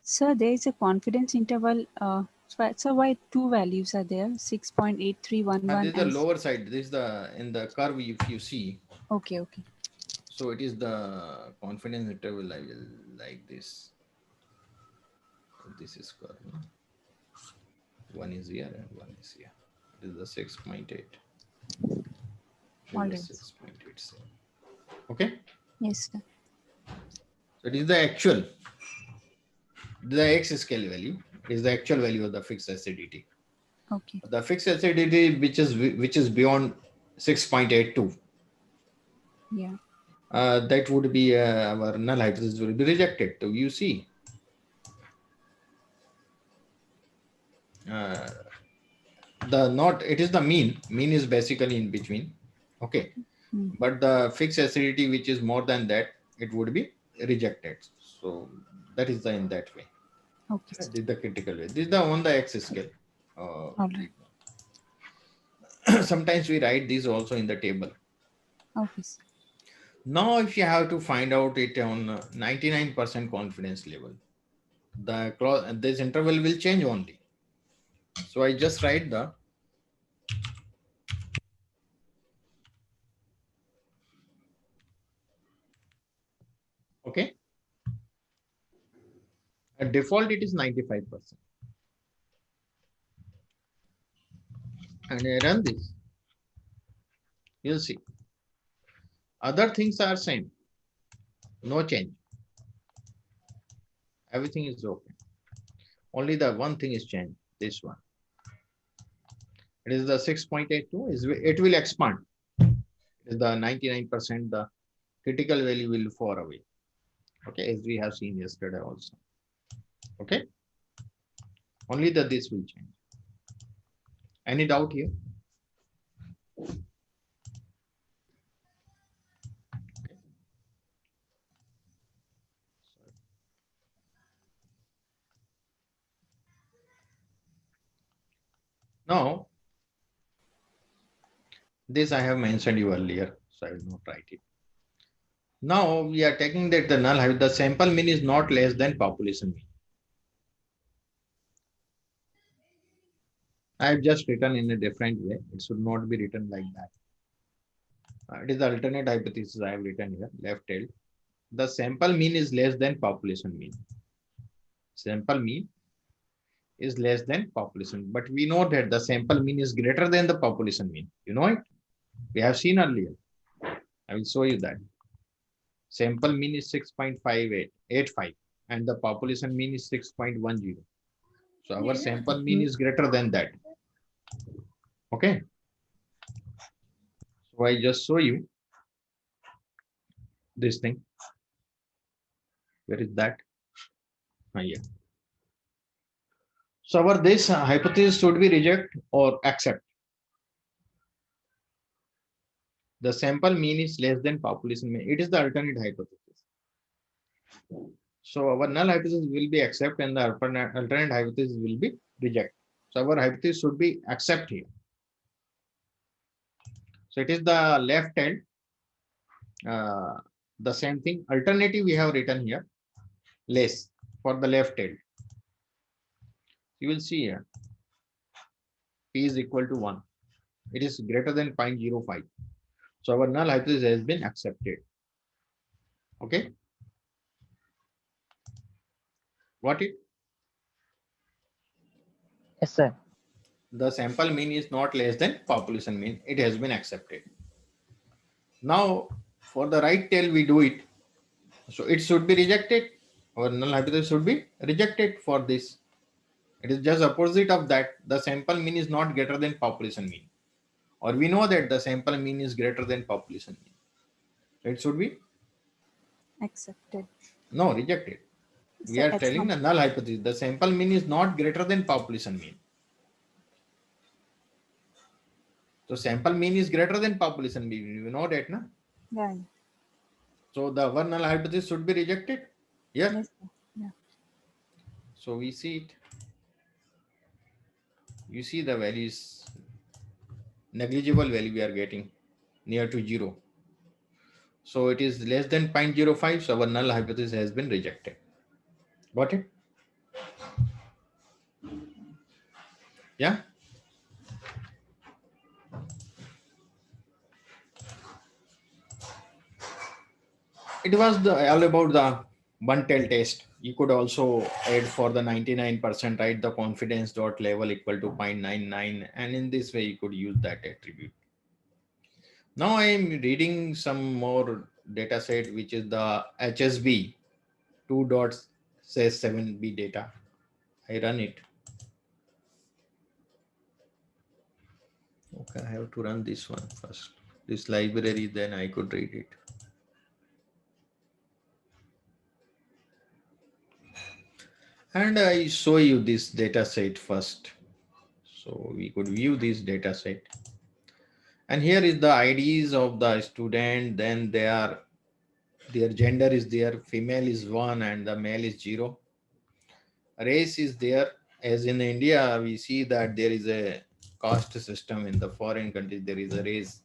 Sir, there is a confidence interval. So why two values are there? 6.8311 this is the and lower side. This is the in the curve if you see. okay. So it is the confidence interval. I will like this. This is curve. No? One is here and one is here. It is the 6.8. All right. 6.87. Okay. Yes, sir. So it is the actual. The X scale value is the actual value of the fixed acidity. Okay. The fixed acidity which is beyond 6.82. Yeah. That would be our null hypothesis will be rejected. So you see, it is the mean. Mean is basically in between. Okay, but the fixed acidity which is more than that, it would be rejected. So that is in that way. Okay. This is the critical way. This is on the X scale. All right. Sometimes we write these also in the table. Okay. Sir. Now, if you have to find out it on 99% confidence level, this interval will change only. So I just write the okay. At default, it is 95%. And I run this. You'll see. Other things are same. No change. Everything is okay. Only the one thing is changed. This one. It is the 6.82. It will expand. It is the 99%. The critical value will fall away. Okay, as we have seen yesterday also. Okay. Only this will change. Any doubt here? Now, this I have mentioned you earlier, so I will not write it. Now we are taking that the null hypothesis, the sample mean is not less than population mean. I have just written in a different way. It should not be written like that. It is the alternate hypothesis I have written here, left tail. The sample mean is less than population mean. Sample mean is less than population, but we know that the sample mean is greater than the population mean. You know it? We have seen earlier. I will show you that. Sample mean is 6.5885 and the population mean is 6.10. So our sample mean is greater than that. Okay. So I just show you this thing. Where is that? Yeah. So our this hypothesis should be reject or accept. The sample mean is less than population mean. It is the alternate hypothesis. So our null hypothesis will be accept and the alternate hypothesis will be reject. So our hypothesis should be accept here. So it is the left hand. The same thing. Alternative we have written here. Less for the left tail. You will see here. P is equal to 1. It is greater than 0.05. So our null hypothesis has been accepted. Okay. Got it? Yes, sir. The sample mean is not less than population mean. It has been accepted. Now for the right tail we do it. So it should be rejected. Our null hypothesis should be rejected for this. It is just opposite of that. The sample mean is not greater than population mean. Or we know that the sample mean is greater than population mean. So it should be Accepted. no rejected. We So are X telling the null hypothesis. The sample mean is not greater than population mean. So sample mean is greater than population mean. You know that, na? Yeah. So the one null hypothesis should be rejected. Yes. Yes. Yeah. So we see it. You see the values, negligible value we are getting near to 0. So it is less than 0.05. So our null hypothesis has been rejected. Got it? Yeah. It was all about the one tail test. You could also add for the 99%, right? The confidence dot level equal to 0.99. And in this way, you could use that attribute. Now I am reading some more data set, which is the HSB 2.7b data. I run it. Okay, I have to run this one first. This library, then I could read it. And I show you this data set first. So we could view this data set. And here is the IDs of the student. Then their gender is there. Female is 1 and the male is 0. Race is there. As in India, we see that there is a caste system. In the foreign countries, there is a race.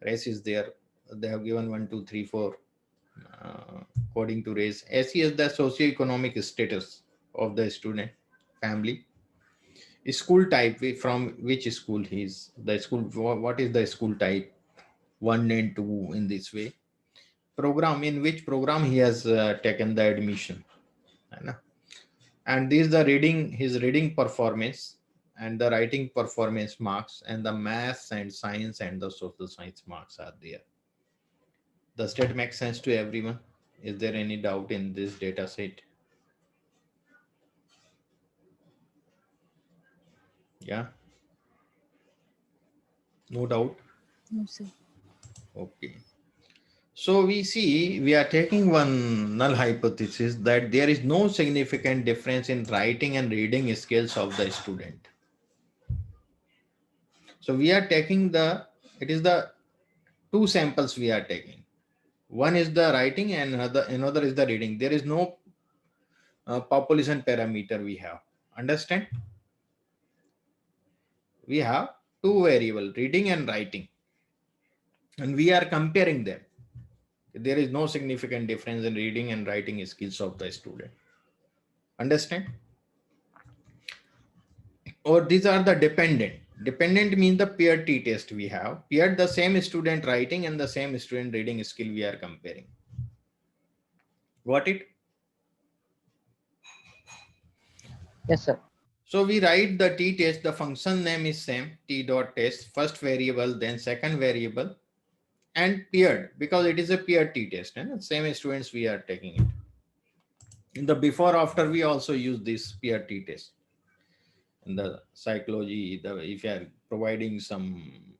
Race is there. They have given 1, 2, 3, 4 according to race. SE is the socioeconomic status of the student family. School type, from which school he is, the school, what is the school type, 1 and 2 in this way. Program, in which program he has taken the admission. And this is the reading, his reading performance and the writing performance marks, and the maths and science and the social science marks are there. Does that make sense to everyone? Is there any doubt in this data set? Yeah. No doubt. No, sir. Okay. So we see we are taking one null hypothesis that there is no significant difference in writing and reading skills of the student. So we are taking it is the 2 samples we are taking. One is the writing and another is the reading. There is no population parameter we have. Understand? we have two variables, reading and writing, and we are comparing them. There is no significant difference in reading and writing skills of the student. Understand? Or these are the dependent. Dependent means the peer t-test we have. Peer the same student writing and the same student reading skill we are comparing. Got it? Yes, sir. So we write the t-test, the function name is same, t.test, first variable, then second variable, and paired because it is a peer t-test, and same students we are taking it. In the before after we also use this peer t-test. In the psychology, if you are providing some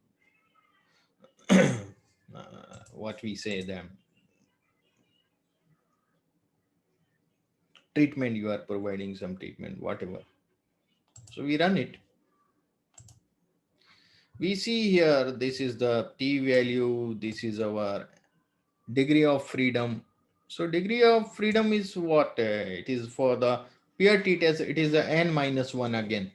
what we say them treatment, you are providing some treatment, whatever. So we run it. We see here, this is the t value, this is our degree of freedom. So degree of freedom is what? It is for the peer t-test, it is the n-1 again.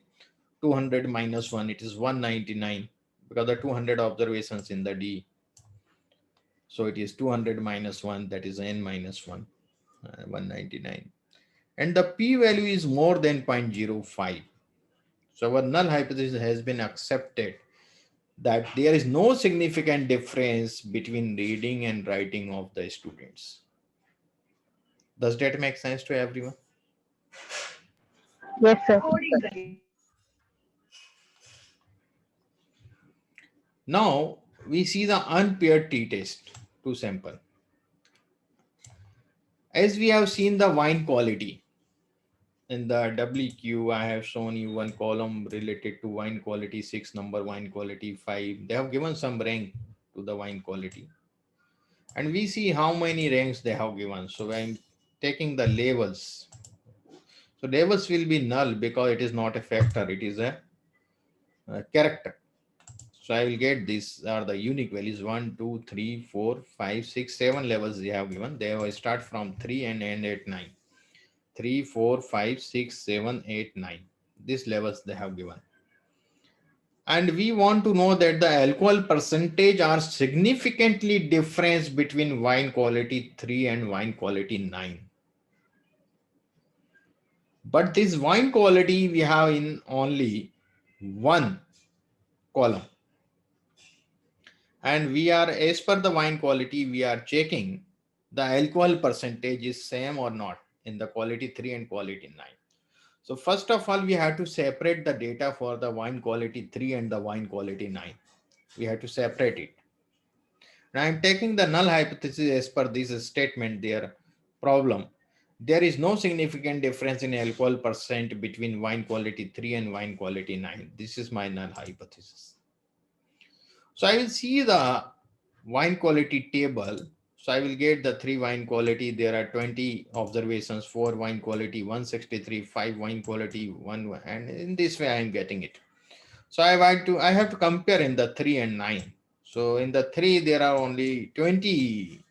200 minus 1, it is 199 because the 200 observations in the D. So it is 200 minus 1, that is n minus 1, 199. And the p value is more than 0.05. So our null hypothesis has been accepted that there is no significant difference between reading and writing of the students. Does that make sense to everyone? Yes, sir. Now we see the unpaired t-test to sample. As we have seen the wine quality in the WQ, I have shown you one column related to wine quality 6, number wine quality 5. They have given some rank to the wine quality. And we see how many ranks they have given. So I'm taking the labels. So labels will be null because it is not a factor, it is a character. So I will get these are the unique values 1, 2, 3, 4, 5, 6, 7 levels they have given. They will start from 3 and end at 9. 3, 4, 5, 6, 7, 8, 9. These levels they have given. And we want to know that the alcohol percentage are significantly different between wine quality 3 and wine quality 9. But this wine quality we have in only one column. And we are, as per the wine quality, we are checking the alcohol percentage is same or not in the quality 3 and quality 9. So first of all, we have to separate the data for the wine quality 3 and the wine quality 9. We have to separate it. Now I'm taking the null hypothesis as per this statement, their problem. There is no significant difference in alcohol percent between wine quality 3 and wine quality 9. This is my null hypothesis. So I will see the wine quality table. So I will get the 3 wine quality. There are 20 observations, 4 wine quality, 163, 5 wine quality, 1, and in this way I am getting it. So I have to compare in the 3 and 9. So in the 3 there are only 20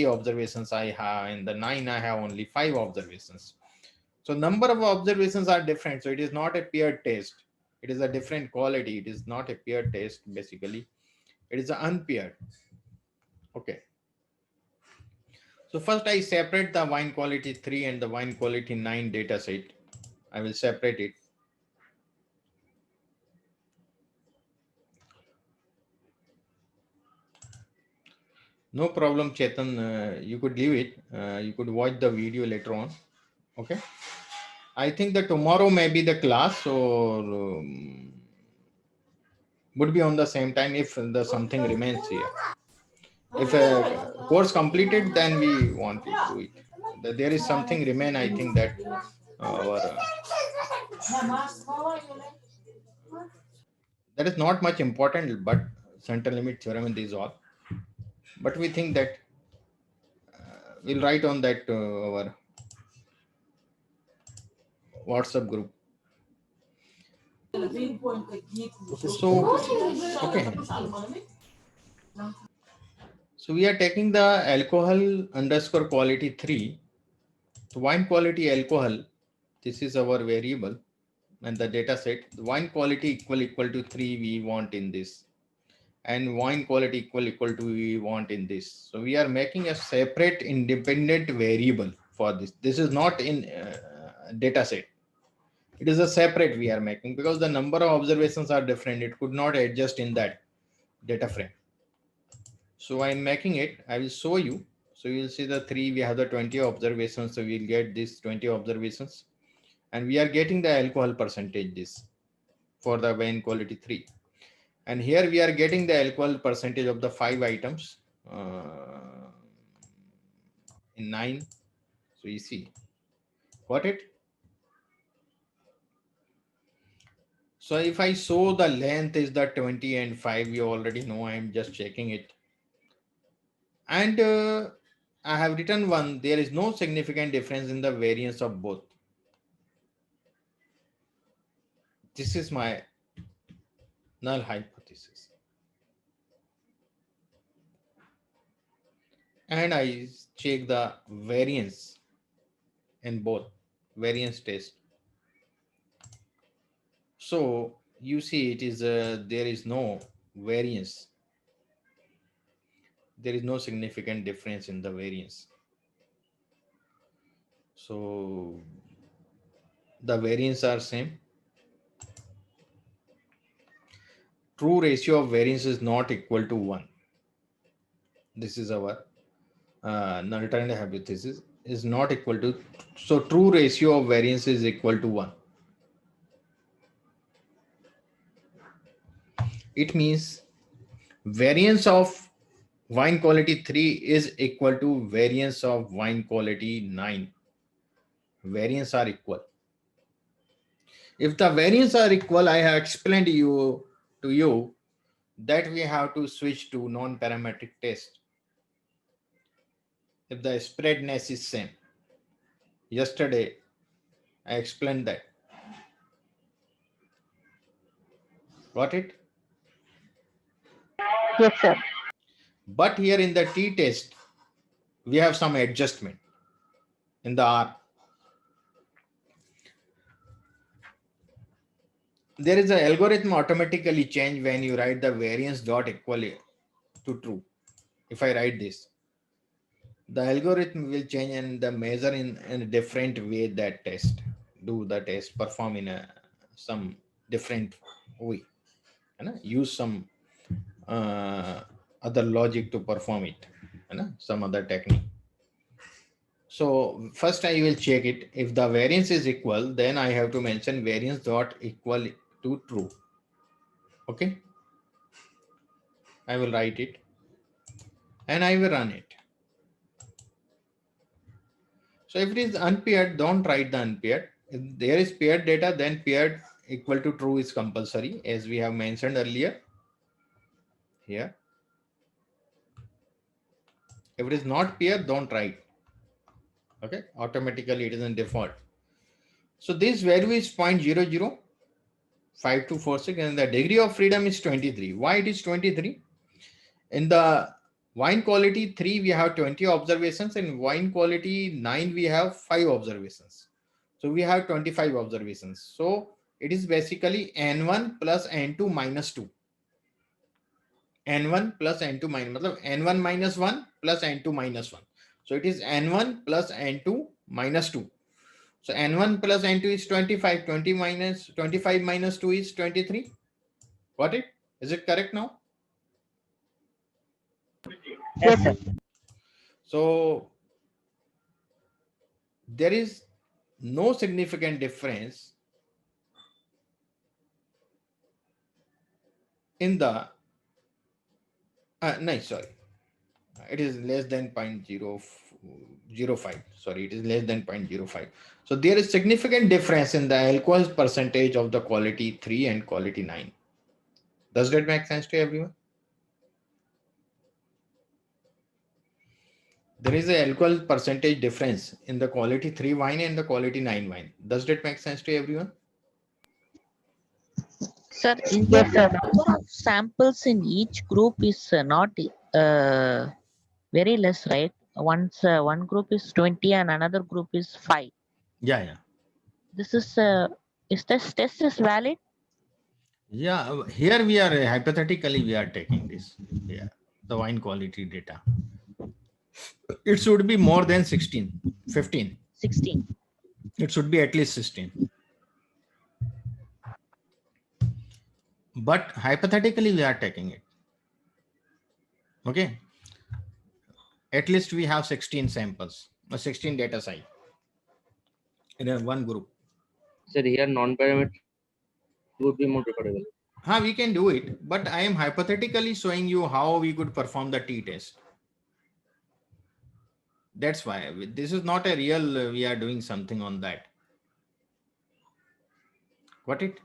observations I have. In the 9 I have only 5 observations. So number of observations are different. So it is not a paired test. It is a different quality. It is not a paired test basically. It is an unpaired. Okay. So first I separate the wine quality 3 and the wine quality 9 data set. I will separate it. No problem, Chetan. You could leave it. You could watch the video later on. Okay. I think that tomorrow may be the class, so would be on the same time if the something remains here. If a course completed, then we want to do it. There is something remain, I think that that is not much important, but central limit theorem and these all. But we think that we'll write on that our WhatsApp group. So, okay. So we are taking the alcohol underscore quality 3. So wine quality alcohol, this is our variable. and the data set, wine quality equal to 3 we want in this, and wine quality equal to we want in this. So we are making a separate independent variable for this. This is not in data set. It is a separate we are making because the number of observations are different. It could not adjust in that data frame. So I'm making it. I will show you. So you will see the 3, we have the 20 observations. So we'll get this 20 observations, and we are getting the alcohol percentage this for the wine quality 3. And here we are getting the alcohol percentage of the 5 items in 9. So you see, got it? So if I show the length is the 20 and 5, you already know, I'm just checking it. And I have written 1, there is no significant difference in the variance of both. This is my null hypothesis. And I check the variance in both variance test. So you see it is there is no variance. There is no significant difference in the variance. So the variance are same. True ratio of variance is not equal to 1. This is our null ternary hypothesis is not equal to. So true ratio of variance is equal to 1. It means variance of wine quality 3 is equal to variance of wine quality 9. Variance are equal. If the variance are equal, I have explained to you that we have to switch to non-parametric test. If the spreadness is same. Yesterday, I explained that. Got it? Yes, sir. But here in the t-test, we have some adjustment in the R. There is an algorithm automatically change when you write the variance dot equal to true. If I write this, the algorithm will change and the measure in a different way that test, do the test, perform in some different way, use some other logic to perform it, some other technique. So first I will check it. If the variance is equal, then I have to mention variance dot equal to true. Okay. I will write it and I will run it. So if it is unpaired, don't write the unpaired. If there is paired data, then paired equal to true is compulsory, as we have mentioned earlier here. If it is not paired, don't write. Okay, automatically it is in default. So this value is 0.005246 and the degree of freedom is 23. Why it is 23? In the wine quality 3, we have 20 observations. In wine quality 9, we have 5 observations. So we have 25 observations. So it is basically N1 plus N2 minus 2. N1 plus N2 minus, N1 minus 1 plus N2 minus 1. So it is N1 plus N2 minus 2. So N1 plus N2 is 25. 25 minus 2 is 23. Got it? Is it correct now? Yes, sir. So there is no significant difference in the no, sorry, it is less than 0.005. Sorry, it is less than 0.05. So there is significant difference in the alcohol percentage of the quality 3 and quality 9. Does that make sense to everyone? There is a alcohol percentage difference in the quality 3 wine and the quality 9 wine. Does that make sense to everyone? Sir, in Yes, the sir. number of samples in each group is not very less, right? Once one group is 20 and another group is 5. Yeah. This is Is this test is valid? Yeah, here we are hypothetically we are taking this. Yeah, the wine quality data. It should be more than 16, 15. 16. It should be at least 16. But hypothetically we are taking it. Okay. At least we have 16 samples or 16 data site in one group. Sir, here non-parametric would be more preferable. We can do it, but I am hypothetically showing you how we could perform the t-test. That's why this is not a real, we are doing something on that. Got it?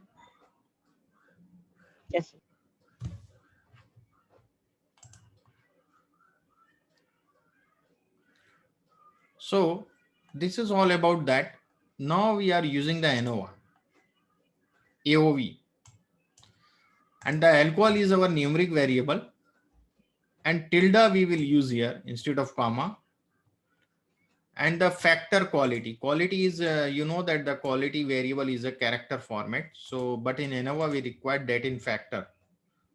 Yes. So this is all about that. Now we are using the ANOVA, AOV. And the alcohol is our numeric variable. And tilde we will use here instead of comma. And the factor quality. Quality is, you know that the quality variable is a character format. So, but in ANOVA we require that in factor.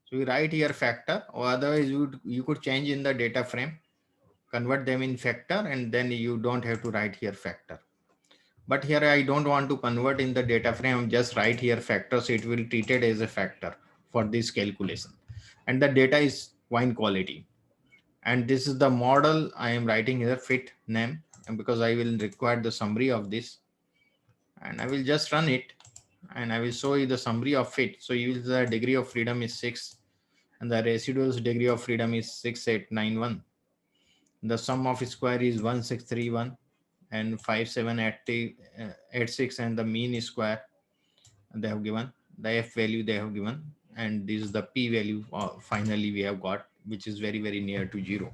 So we write here factor, or otherwise you could change in the data frame, convert them in factor, and then you don't have to write here factor. But here I don't want to convert in the data frame, just write here factor, so it will treat it as a factor for this calculation. And the data is wine quality. And this is the model I am writing here, fit name, and because I will require the summary of this, and I will just run it, and I will show you the summary of fit. So you use the degree of freedom is 6, and the residual degree of freedom is 6891. The sum of square is 1631 and 5786, and the mean is square they have given, the f value they have given, and this is the p value finally we have got, which is very, very near to 0.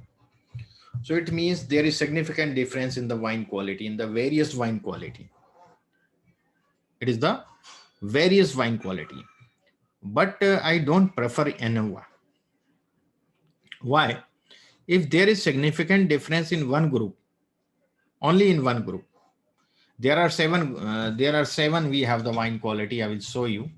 So it means there is significant difference in the wine quality, in the various wine quality. It is the various wine quality, but I don't prefer ANOVA. Why? If there is significant difference in one group, only in one group, there are seven. We have the wine quality. I will show you.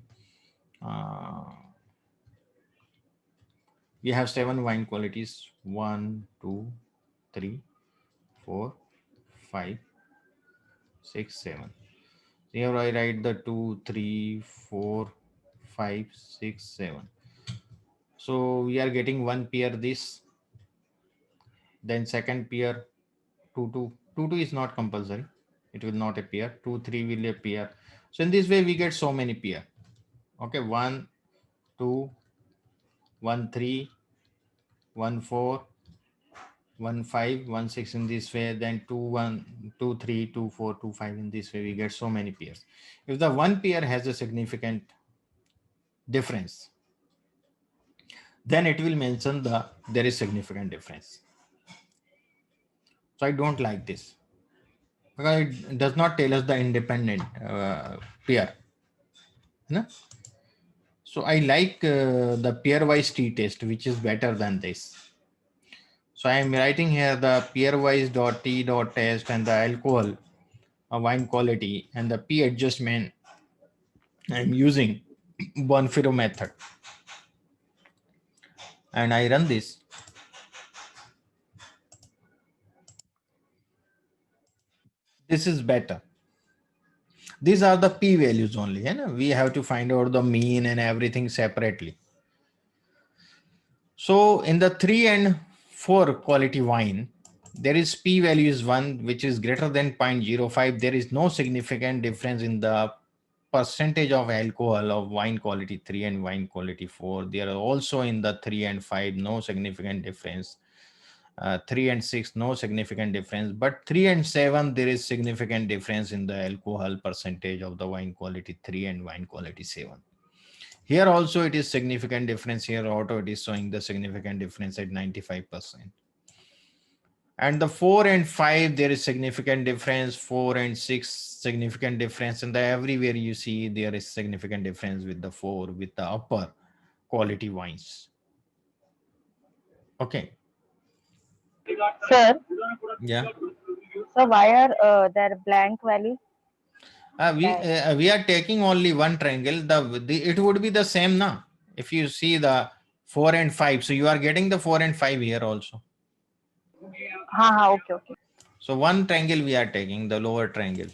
We have 7 wine qualities: 1, 2, 3, 4, 5, 6, 7. Here I write the 2, 3, 4, 5, 6, 7. So we are getting one pair this. Then second pair 2, 2. 2, 2 is not compulsory. It will not appear. 2, 3 will appear. So in this way we get so many pair. Okay, 1, 2, 1, 3, 1, 4, 1, 5, 1, 6 in this way, then 2, 1, 2, 3, 2, 4, 2, 5 in this way we get so many pairs. If the one pair has a significant difference, then it will mention there is significant difference. So I don't like this because it does not tell us the independent pair. No? So I like the pairwise t-test, which is better than this. So I am writing here the pairwise.t.test and the alcohol wine quality and the p adjustment. I am using Bonfiro method, and I run this. This is better. These are the p values only, and we have to find out the mean and everything separately. So in the 3 and 4 quality wine, there is p value is 1, which is greater than 0.05. There is no significant difference in the percentage of alcohol of wine quality 3 and wine quality 4. They are also in the 3 and 5, no significant difference. 3 and 6, no significant difference, but 3 and 7, there is significant difference in the alcohol percentage of the wine quality 3 and wine quality 7. Here also it is significant difference. Here auto it is showing the significant difference at 95%. And the 4 and 5, there is significant difference. 4 and 6, significant difference. And everywhere you see there is significant difference with the 4, with the upper quality wines. Okay. Sir, Yeah. so why are there blank values? We are taking only one triangle. It would be the same now. If you see the 4 and 5, so you are getting the 4 and 5 here also. Okay, okay. So one triangle we are taking, the lower triangle.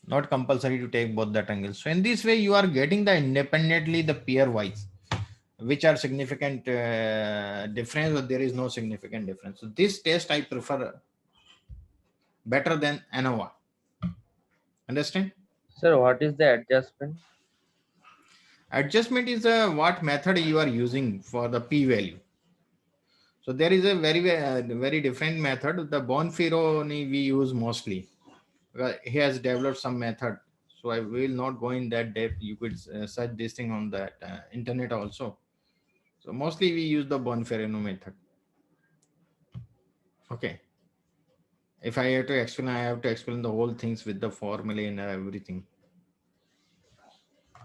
Not compulsory to take both the triangles. So in this way, you are getting the independently the pair wise, which are significant difference, or there is no significant difference. So this test I prefer better than ANOVA. Understand? Sir, what is the adjustment? Adjustment is what method you are using for the p-value. So there is a very different method. The Bonferroni we use mostly. He has developed some method. So I will not go in that depth. You could search this thing on the internet also. So mostly we use the Bonferroni method. Okay. If I have to explain, I have to explain the whole things with the formula and everything.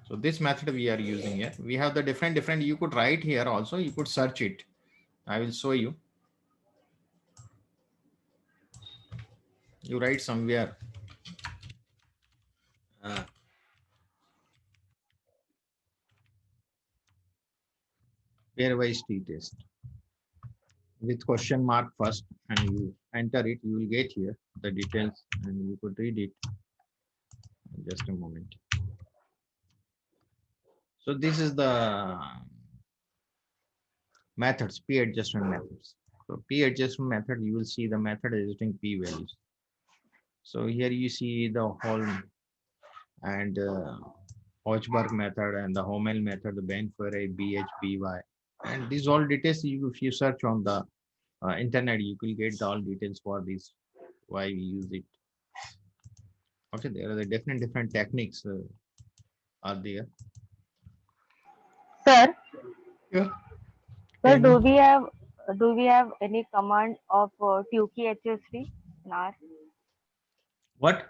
So this method we are using here. We have the different, you could write here also, you could search it. I will show you. You write somewhere. Pairwise t-test with question mark first, and you enter it, you will get here the details and you could read it. Just a moment. So this is the methods, p adjustment methods. So p adjustment method, you will see the method adjusting p values. So here you see the whole and Hochberg method and the Homel method, the Bonferroni, BH, BY, and these all details. If you search on the internet, you will get all details for this. Why we use it. Okay, there are the different techniques are there. Sir, Yeah. sir, do we have any command of Tukey HSV in R? What?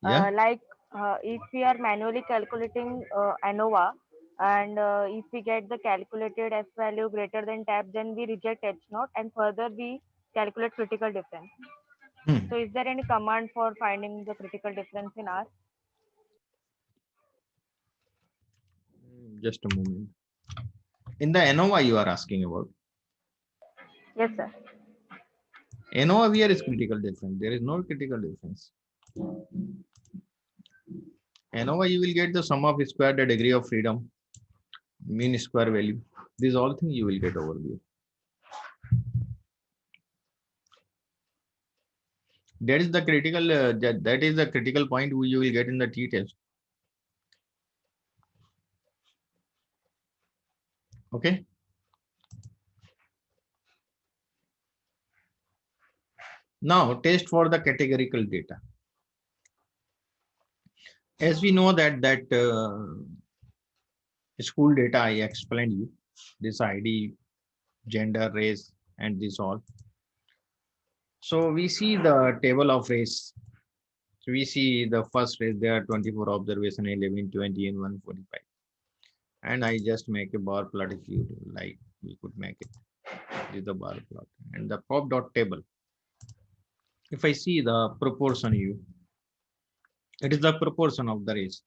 Yeah. If we are manually calculating ANOVA, and if we get the calculated F value greater than tab, then we reject H naught, and further we calculate critical difference. So is there any command for finding the critical difference in R? Just a moment. In the ANOVA you are asking about. Yes, sir. ANOVA here is critical difference. There is no critical difference. ANOVA you will get the sum of square, the degree of freedom, mean square value. These all things you will get over here. That is the critical. That is the critical point you will get in the t-test. Okay. Now test for the categorical data. As we know that school data I explained you, this ID, gender, race, and this all. So we see the table of race. So we see the first race, there are 24 observation, 11, 20, and 145. And I just make a bar plot if you like, we could make it. This is the bar plot. And the pop dot table. If I see the proportion you, it is the proportion of the race.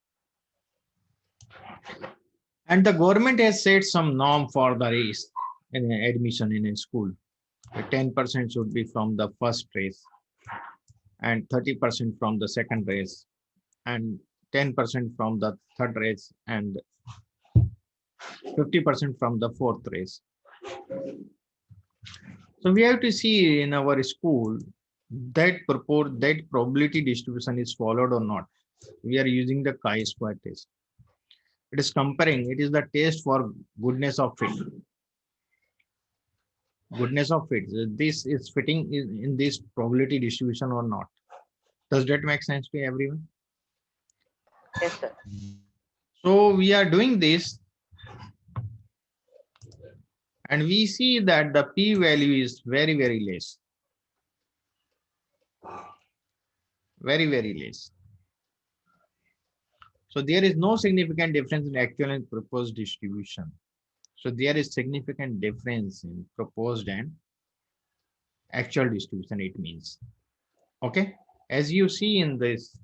And the government has set some norm for the race in admission in a school. 10% should be from the first race, and 30% from the second race, and 10% from the third race, and 50% from the fourth race. So we have to see in our school that probability distribution is followed or not. We are using the chi-square test. It is comparing, it is the test for goodness of fit. Goodness of fit. This is fitting in this probability distribution or not. Does that make sense to everyone? Yes, sir. So we are doing this, and we see that the p-value is very less. Very less. So there is no significant difference in actual and proposed distribution. So there is significant difference in proposed and actual distribution, it means. Okay. As you see in this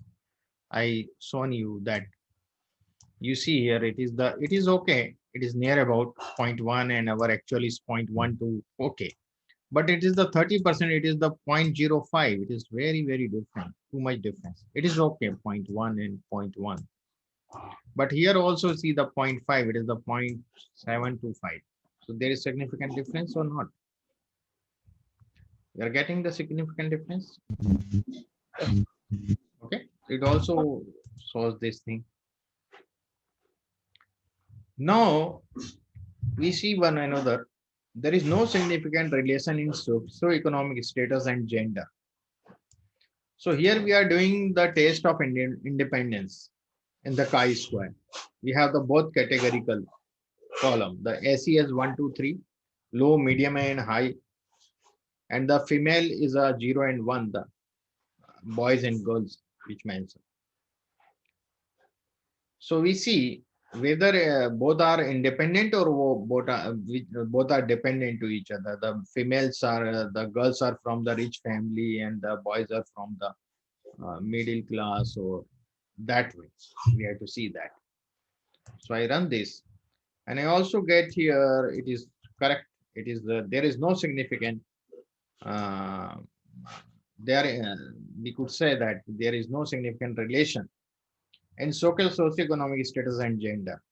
I shown you that you see here it is okay. It is near about 0.1 and our actual is 0.12. Okay. But it is the 30%, it is the 0.05. It is very, very different. Too much difference. It is okay, 0.1 and 0.1. But here also see the 0.5, it is the 0.725. So there is significant difference or not? You are getting the significant difference? Okay. It also shows this thing. Now we see one another. There is no significant relation in socio-economic status and gender. So here we are doing the test of independence in the chi-square. We have the both categorical column, the SES 1, 2, 3, low, medium, and high. And the female is a 0 and 1, the boys and girls, which mentioned. So we see whether both are independent or both are dependent to each other. The females are, the girls are from the rich family and the boys are from the middle class, or that way. We have to see that. So I run this and I also get here, it is correct. It is there is no significant we could say that there is no significant relation in socio-economic status and gender.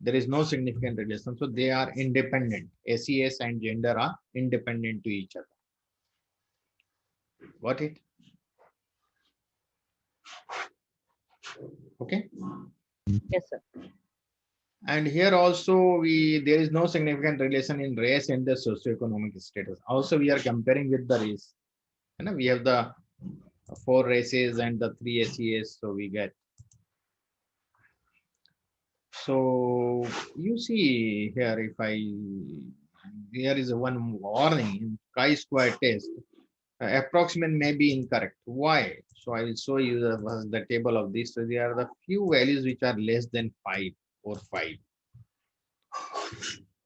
There is no significant relation. So they are independent. SES and gender are independent to each other. Got it? Okay. Yes, sir. And here also there is no significant relation in race and the socioeconomic status. Also we are comparing with the race. And we have the 4 races and the 3 SES. So we get. So you see here, there is one warning in chi-square test. Approximate may be incorrect. Why? So I will show you the table of this. So there are the few values which are less than 5 or 5.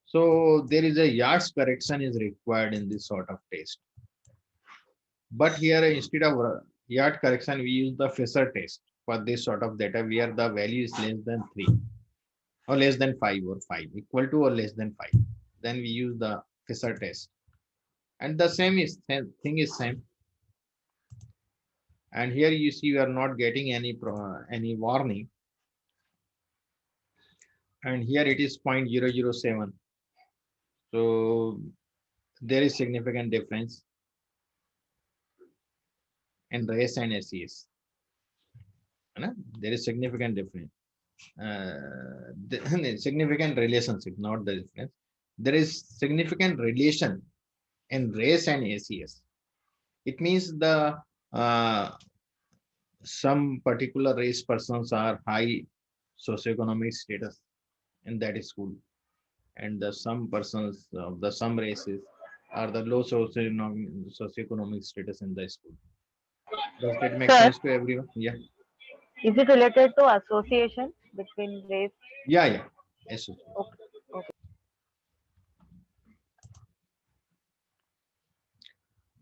So there is a yards correction is required in this sort of test. But here instead of yard correction, we use the Fisher test for this sort of data where the value is less than 3 or less than 5 or 5 equal to or less than 5. Then we use the Fisher test. And the thing is same. And here you see we are not getting any warning. And here it is 0.007. So there is significant difference in race and SES. There is significant difference. Significant relationship, not the difference. There is significant relation in race and SES. It means the some particular race persons are high socioeconomic status in that school, and some persons of the some races are the low socioeconomic status in the school. Does that make Sir? sense to everyone? Yeah. Is it related to association between race? Yeah. Yes. Okay.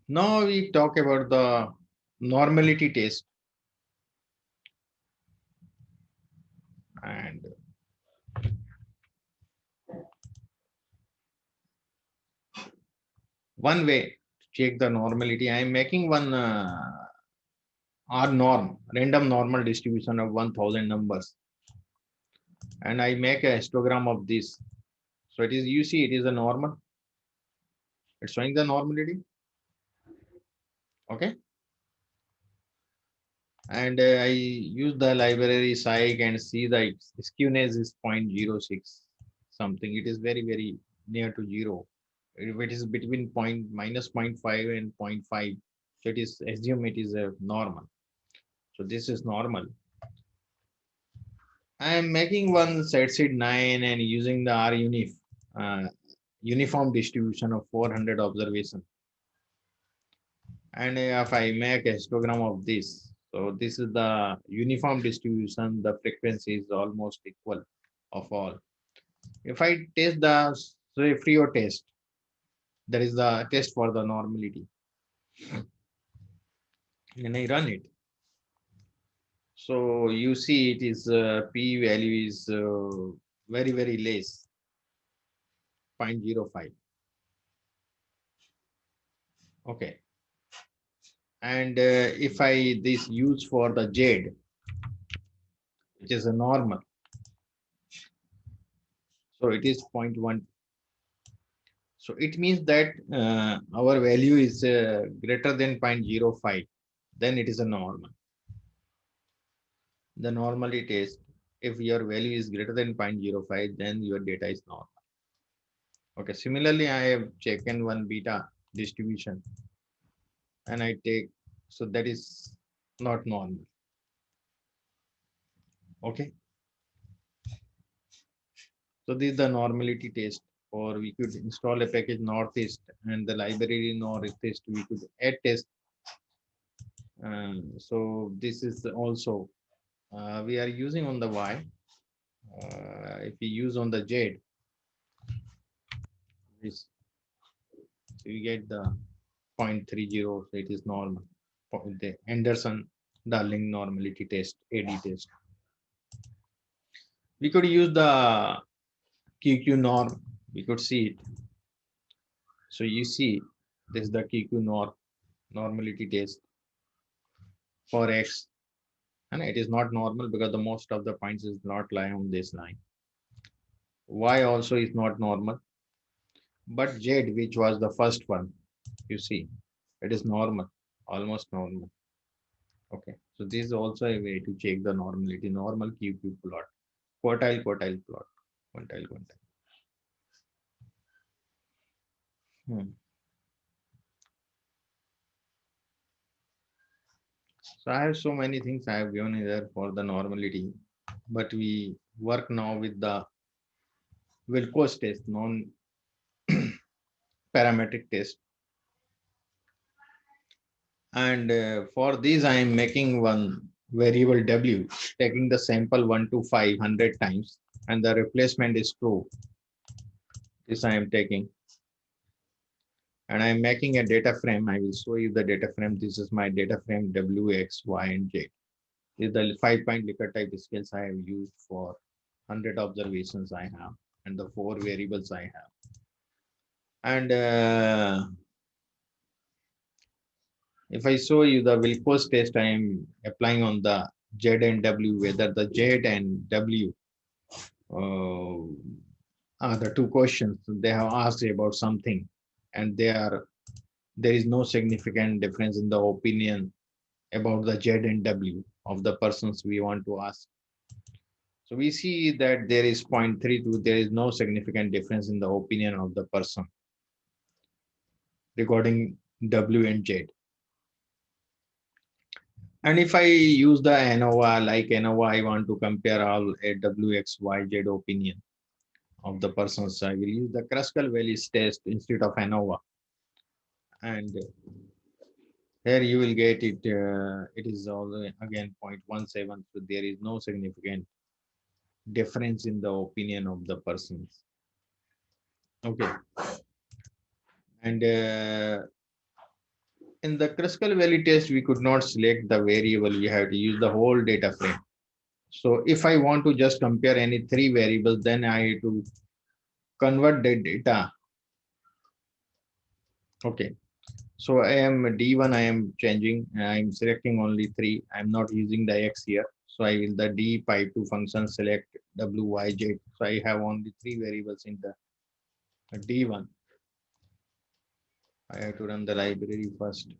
Now we talk about the normality test. And one way to check the normality, I am making one R norm, random normal distribution of 1000 numbers. And I make a histogram of this. So it is, you see, it is a normal. It's showing the normality. Okay. And I use the library psych and see the skewness is 0.06 something. It is very, very near to 0. If it is between minus 0.5 and 0.5, so it is assume it is a normal. So this is normal. I am making one set 9 and using the R-unif uniform distribution of 400 observation. And if I make a histogram of this, so this is the uniform distribution, the frequency is almost equal of all. If I test the Frio test, that is the test for the normality, and I run it. So you see it is p value is very, very less, 0.05. Okay. And if I this use for the Z, which is a normal, so it is 0.1. So it means that our value is greater than 0.05, then it is a normal. The normality test, if your value is greater than 0.05, then your data is normal. Okay, similarly, I have taken one beta distribution and I take, so that is not normal. Okay. So this is the normality test, or we could install a package Northeast and the library Northeast, we could add test. So this is also, we are using on the Y. If we use on the Z, this, so you get the 0.30, so it is normal. The Anderson-Darling normality test, AD test. We could use the QQ norm, we could see it. So you see, this is the QQ norm, normality test for X, and it is not normal because the most of the points is not lie on this line. Y also is not normal, but Z, which was the first one, you see, it is normal, almost normal. Okay, so this is also a way to check the normality, normal QQ plot, quartile plot, quantile. So I have so many things I have given here for the normality, but we work now with the Wilcox test, non-parametric test. And for this, I am making one variable W, taking the sample 1 to 500 times, and the replacement is true. This I am taking. And I'm making a data frame. I will show you the data frame. This is my data frame W, X, Y, and Z. This is the 5-point Likert type scales I have used for 100 observations I have, and the 4 variables I have. And if I show you the Wilcox test, I am applying on the Z and W, whether the Z and W are the two questions they have asked about something, and there is no significant difference in the opinion about the Z and W of the persons we want to ask. So we see that there is 0.32, there is no significant difference in the opinion of the person regarding W and Z. And if I use the ANOVA, like ANOVA, I want to compare all a W, X, Y, Z opinion of the persons. I will use the Kruskal-Wallis test instead of ANOVA. And here you will get it, it is all again 0.17, so there is no significant difference in the opinion of the persons. Okay. And in the Kruskal-Wallis test, we could not select the variable, we have to use the whole data frame. So if I want to just compare any 3 variables, then I have to convert the data. Okay. So I am D1, I am changing, I am selecting only 3. I am not using the X here. So I will the D2 function select W, Y, Z. So I have only 3 variables in the D1. I have to run the library first.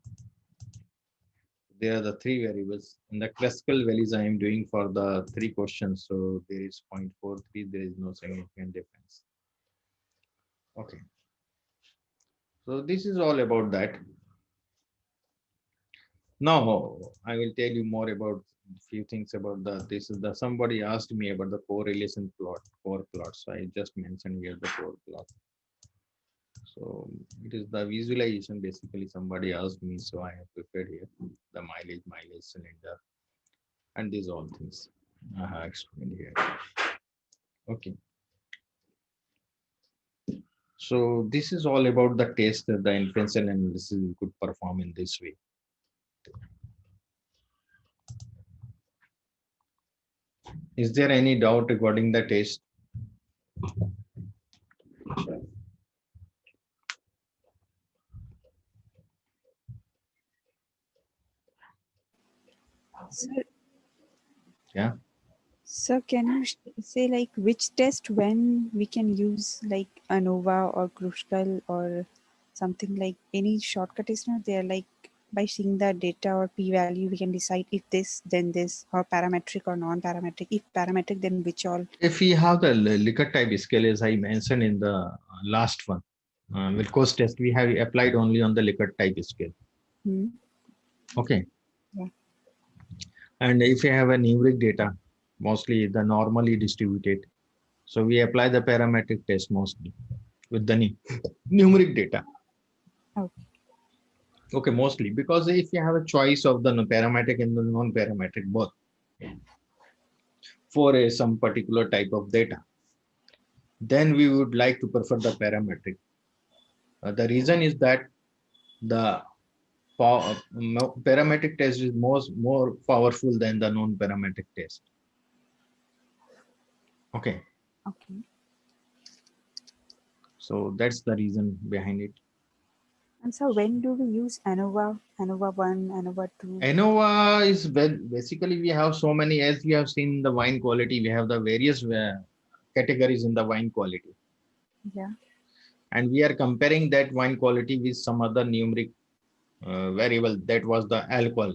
There are the 3 variables. In the Kruskal-Wallis, I am doing for the 3 questions. So there is 0.43, there is no significant difference. Okay. So this is all about that. Now I will tell you more about a few things about this is the somebody asked me about the correlation plot, core plot. So I just mentioned here the core plot. So it is the visualization basically somebody asked me, so I have prepared here the mileage cylinder, and these all things I have explained here. Okay. So this is all about the test that the inferential analysis we could perform in this way. Is there any doubt regarding the test? Sir, Yeah. sir, can you say like which test when we can use like ANOVA or Kruskal or something, like any shortcut is not there, like by seeing the data or p-value we can decide if this then this, or parametric or non-parametric. If parametric, then which all. If we have the Likert type scale, as I mentioned in the last one, Wilcox test, we have applied only on the Likert type scale. Hmm. Okay. Yeah. And if you have a numeric data, mostly the normally distributed, so we apply the parametric test mostly with the numeric data. Okay. Okay, mostly because if you have a choice of the parametric and the non-parametric both for some particular type of data, then we would like to prefer the parametric. The reason is that the parametric test is more powerful than the non-parametric test. Okay. Okay. So that's the reason behind it. And so when do we use ANOVA, ANOVA 1, ANOVA 2? ANOVA is basically we have so many, as we have seen the wine quality, we have the various categories in the wine quality. Yeah. And we are comparing that wine quality with some other numeric variable, that was the alcohol.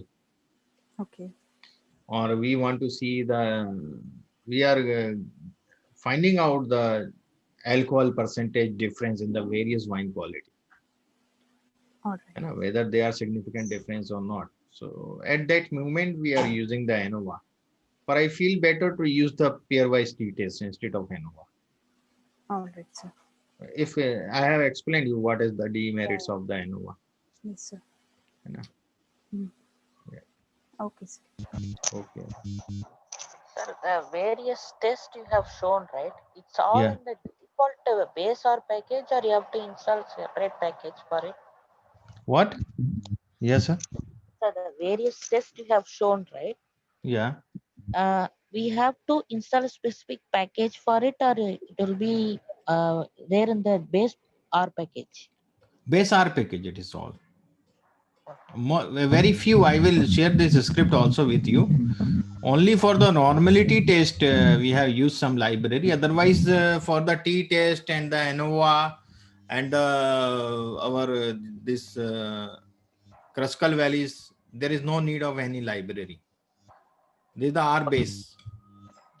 Okay. Or we want to see we are finding out the alcohol percentage difference in the various wine quality. All right. You know, whether they are significant difference or not. So at that moment, we are using the ANOVA. But I feel better to use the pairwise t-test instead of ANOVA. All right, sir. If I have explained you what is the demerits of the ANOVA. Yes, sir. You know? Yeah. Okay, sir. Okay. Sir, the various tests you have shown, right? It's all Yeah. in the default base or package, or you have to install separate package for it? What? Yes, sir. So the various tests you have shown, right? Yeah. We have to install a specific package for it, or it will be there in the base R package. Base R package, it is all. Very few. I will share this script also with you. Only for the normality test, we have used some library. Otherwise, for the t test and the ANOVA and our this Kruskal values, there is no need of any library. This is the R base.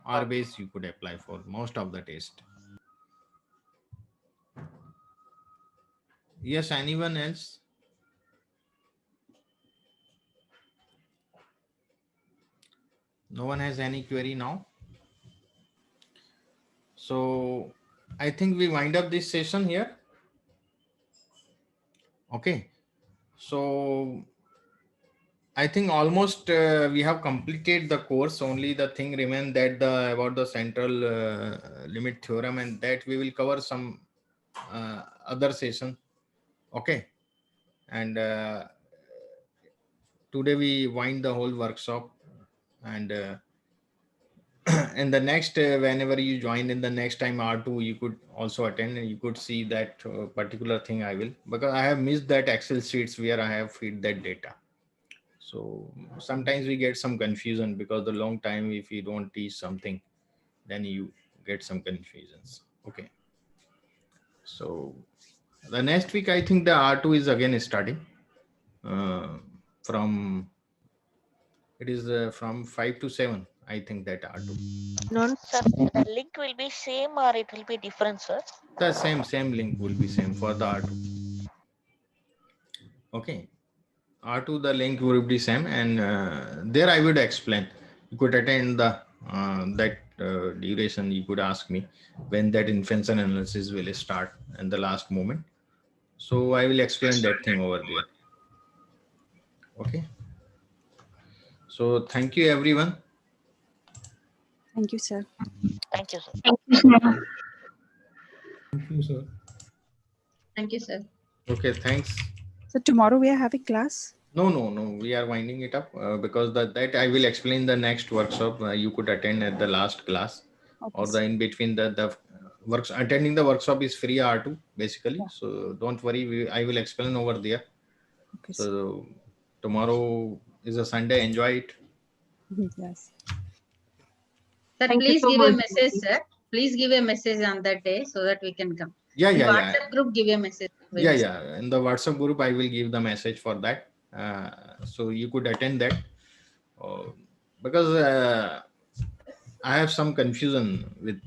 R base you could apply for most of the test. Yes, anyone else? No one has any query now. So I think we wind up this session here. Okay. So I think almost we have completed the course. Only the thing remains that about the central limit theorem, and that we will cover some other session. Okay. And today we wind the whole workshop, and in the next whenever you join in the next time R2, you could also attend and you could see that particular thing. I will, because I have missed that Excel sheets where I have feed that data. So sometimes we get some confusion because the long time if you don't teach something, then you get some confusions. Okay. So the next week, I think the R2 is again starting from, it is from 5 to 7. I think that R2. No, sir. The link will be same or it will be different, sir? The same link will be same for the R2. Okay. R2, the link will be same, and there I would explain. You could attend the that duration. You could ask me when that inference analysis will start and the last moment. So I will explain that thing over there. Okay. So thank you, everyone. Thank you, sir. Thank you, sir. Thank you, sir. Thank you, sir. Thank you, sir. Okay, thanks. So tomorrow we are having class? No. We are winding it up because that I will explain the next workshop. You could attend at the last class Okay, or the sir. in between the works. Attending the workshop is free R2 basically. Yeah. So don't worry. I will explain over there. Okay, sir. So tomorrow is a Sunday. Enjoy it. Yes. Sir, Thank you please so give a much. message, sir. Please give a message on that day so that we can come. Yeah. In WhatsApp group, give a message. Yeah. In the WhatsApp group, I will give the message for that. So you could attend that because I have some confusion with.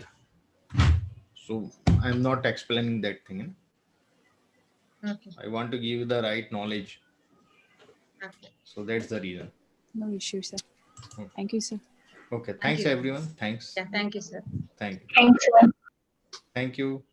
So I'm not explaining that thing. Okay. I want to give the right knowledge. Okay. So that's the reason. No issue, sir. Okay. Thank you, sir. Okay. Thank Thanks you. everyone. Thanks. Yeah, thank you, sir. Thank you. Thanks, sir. Thank you.